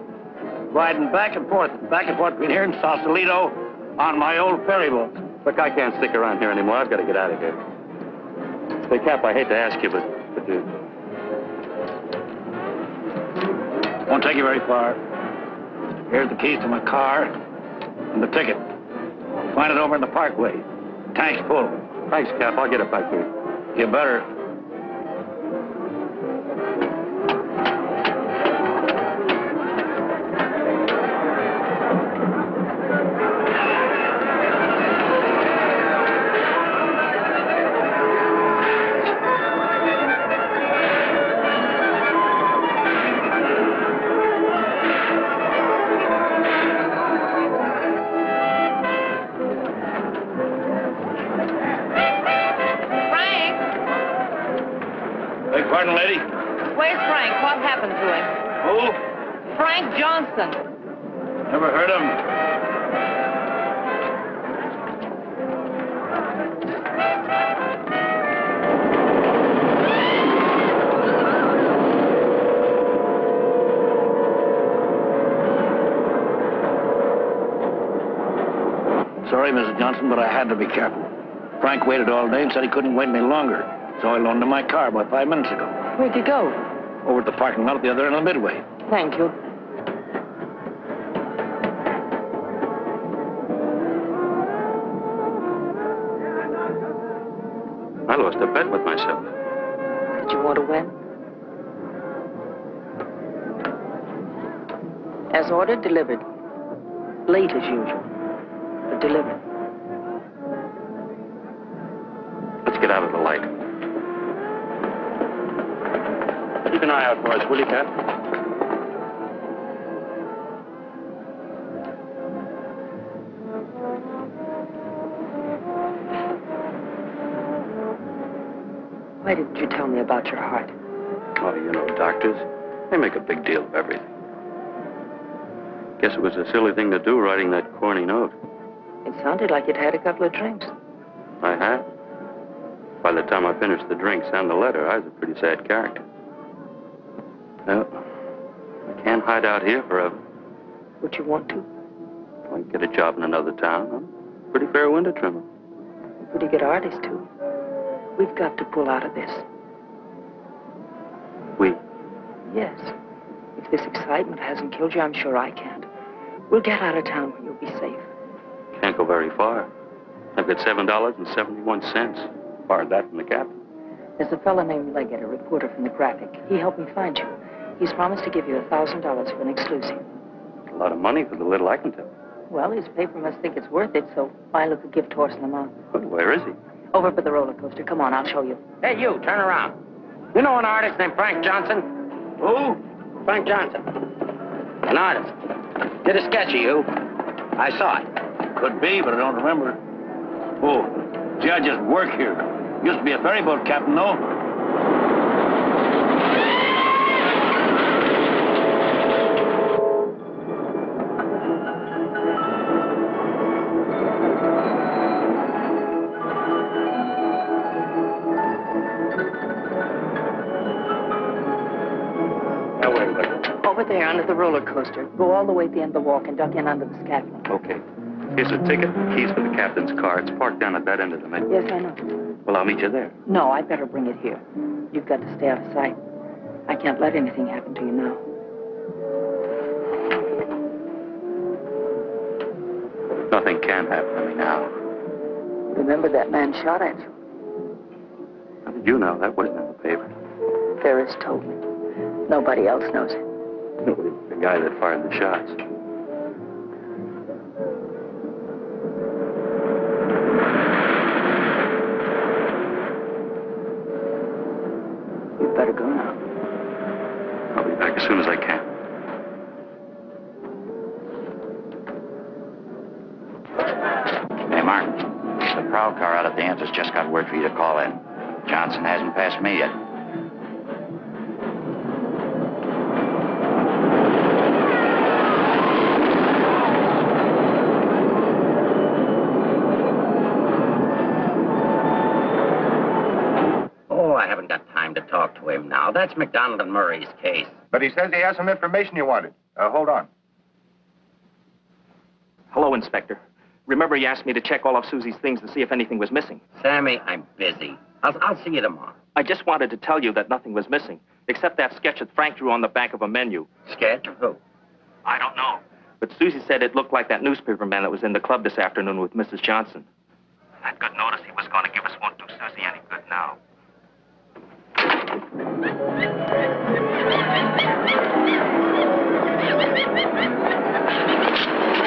Riding back and forth between here and Sausalito on my old ferry boat.
Look, I can't stick around here anymore. I've got to get out of here. Say, Cap, I hate to ask you, but
Won't take you very far. Here's the keys to my car and the ticket. Find it over in the parkway. Tank's full.
Thanks, Cap. I'll get it back here.
You better. Pardon, lady?
Where's Frank? What happened to him?
Who?
Frank Johnson.
Never heard of him. Sorry, Mrs. Johnson, but I had to be careful. Frank waited all day and said he couldn't wait any longer. So I loaned him my car about 5 minutes ago.
Where'd you go?
Over at the parking lot at the other end of the Midway.
Thank you.
I lost a bet with myself.
Did you want to win? As ordered, delivered. Late as usual, but delivered.
Let's get out of the light. Keep an eye out for us, will you, Cap?
Why didn't you tell me about your heart?
Oh, you know, doctors, they make a big deal of everything. Guess it was a silly thing to do, writing that corny note.
It sounded like you'd had a couple of drinks.
I had. By the time I finished the drinks and the letter, I was a pretty sad character. Well, I can't hide out here forever.
Would you want to?
I can get a job in another town. I'm a pretty fair window trimmer.
A pretty good artist, too. We've got to pull out of this.
We?
Yes. If this excitement hasn't killed you, I'm sure I can't. We'll get out of town where you'll be safe.
Can't go very far. I've got $7.71. Borrowed that from the captain.
There's a fellow named Leggett, a reporter from the Graphic. He helped me find you. He's promised to give you $1,000 for an exclusive.
A lot of money for the little I can tell.
Well, his paper must think it's worth it, so why look a gift horse in the mouth?
But where is he?
Over by the roller coaster. Come on, I'll show you.
Hey, you, turn around. You know an artist named Frank Johnson?
Who?
Frank Johnson. An artist. Did a sketch of you. I saw it.
Could be, but I don't remember. Oh, gee, I just work here. Used to be a ferry boat captain, though.
Now, where is that?
Over there, under the roller coaster. Go all the way to the end of the walk and duck in under the scaffolding.
Okay. Here's a ticket, keys for the captain's car. It's parked down at that end of the Midway.
Yes, I know.
Well, I'll meet you there.
No, I'd better bring it here. You've got to stay out of sight. I can't let anything happen to you now.
Nothing can happen to me now.
Remember that man shot at you?
How did you know? That wasn't in the paper.
Ferris told me. Nobody else knows it.
The guy that fired the shots.
You'd better go now.
I'll be back as soon as I can.
patrol car out at the entrance just got word for you to call in. Johnson hasn't passed me yet.
Oh, I haven't got time to talk to him now. That's McDonald and Murray's case.
But he says he has some information you wanted. Hold on.
Hello, Inspector. Remember you asked me to check all of Susie's things to see if anything was missing?
Sammy, I'm busy. I'll see you tomorrow.
I just wanted to tell you that nothing was missing, except that sketch that Frank drew on the back of a menu.
Sketch of who?
I don't know. But Susie said it looked like that newspaper man that was in the club this afternoon with Mrs. Johnson. I'd good notice he was going to give us one to Susie any good now.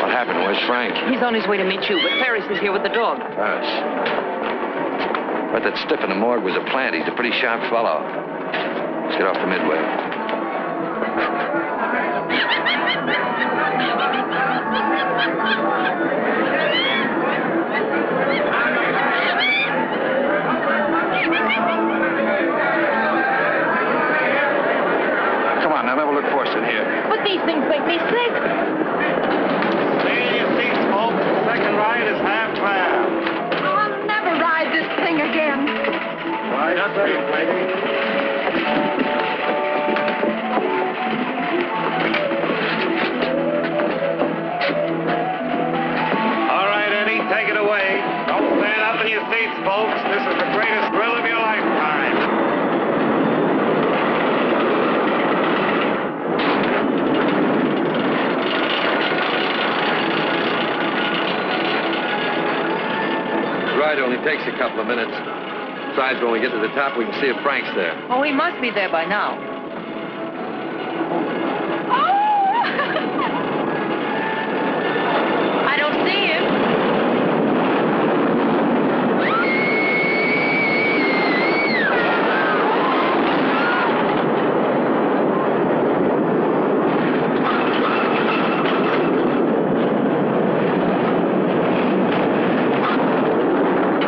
What happened? Where's Frank?
He's on his way to meet you, but Ferris is here with the dog.
Ferris. But that stiff in the morgue was a plant. He's a pretty sharp fellow. Let's get off the Midway. Come on, now never look forced in here.
But these things make me sick.
Stay in your seats, folks. The second ride is half-class.
I'll never ride this thing again.
Right straight, lady. All right, Eddie, take it away. Don't stand up in your seats, folks. This is the greatest thrill of your lifetime.
The ride only takes a couple of minutes. Besides, when we get to the top, we can see if Frank's there.
Oh, he must be there by now. I don't see him.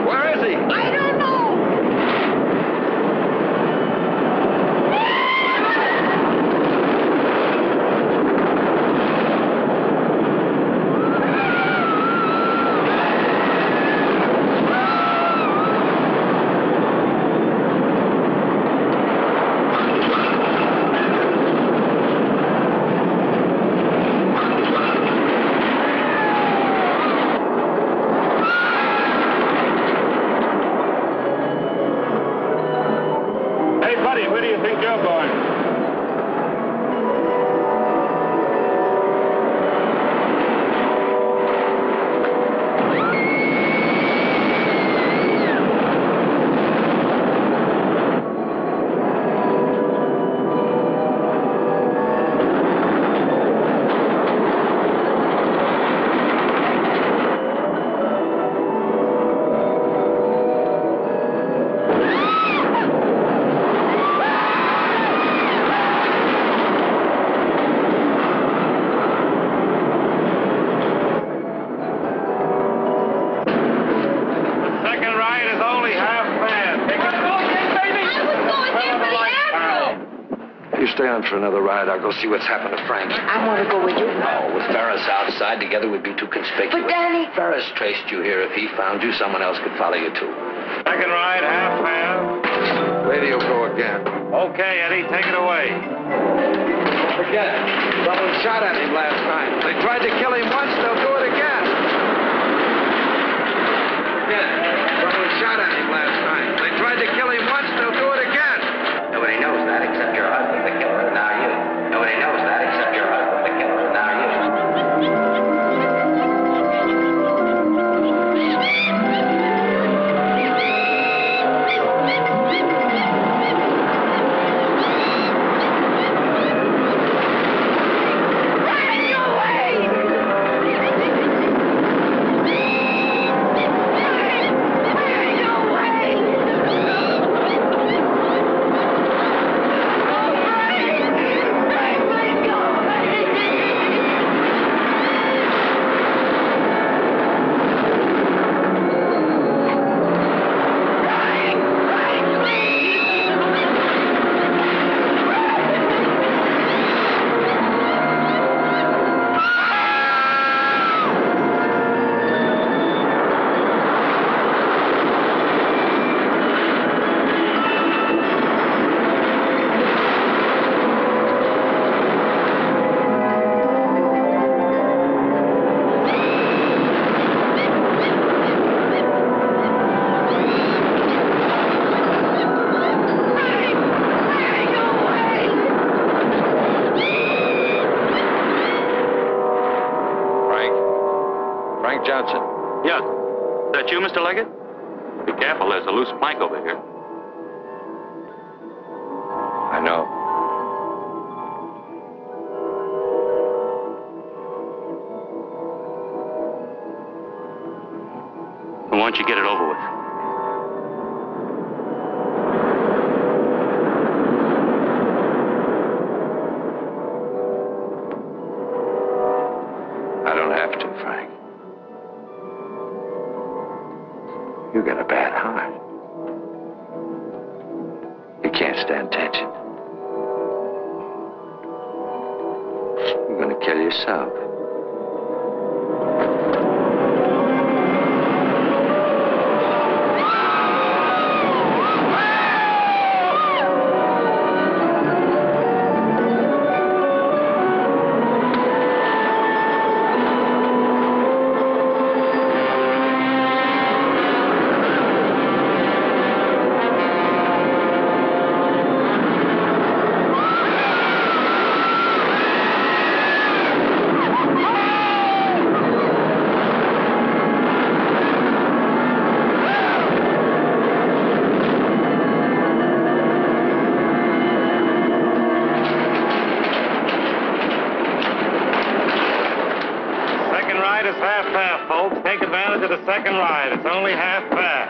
Where is he?
I don't know.
Hey, buddy, where do you think you're going? The second ride is only half-fast. Take it
You stay on for another ride. I'll go see what's happened to Frank.
I want to go with you.
No, with Ferris outside, together we'd be too conspicuous.
But, Danny...
Ferris traced you here. If he found you, someone else could follow you, too.
Second ride, half-fast.
Lady will go again.
Okay, Eddie, take it away.
Forget it. Someone shot at him last time. They tried to kill him once, they'll do it again. Forget it. Someone shot at him last time. They tried to kill him once, they'll do it again.
Nobody knows that except your husband, the killer, and now you. Nobody knows that except your husband, the killer, and now you.
Run away!
Johnson.
Yeah. Is that you, Mr. Leggett? Be careful, there's a loose plank over here.
I know.
Why don't you get it over with?
I don't have to, Frank. You got a bad heart. You can't stand tension. You're gonna kill yourself.
Take advantage of the second ride. It's only half fare.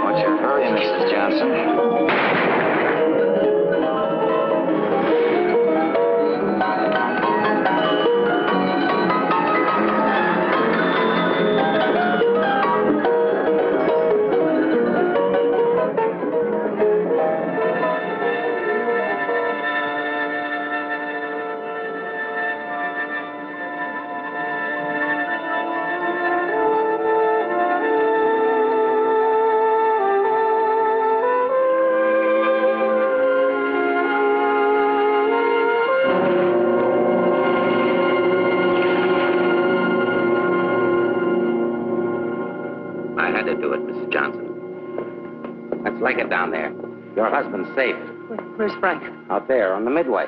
What's your hurry, Mrs. Johnson?
I had to do it, Mrs. Johnson. Let's leg it down there. Your husband's safe.
Where's Frank?
Out there on the midway.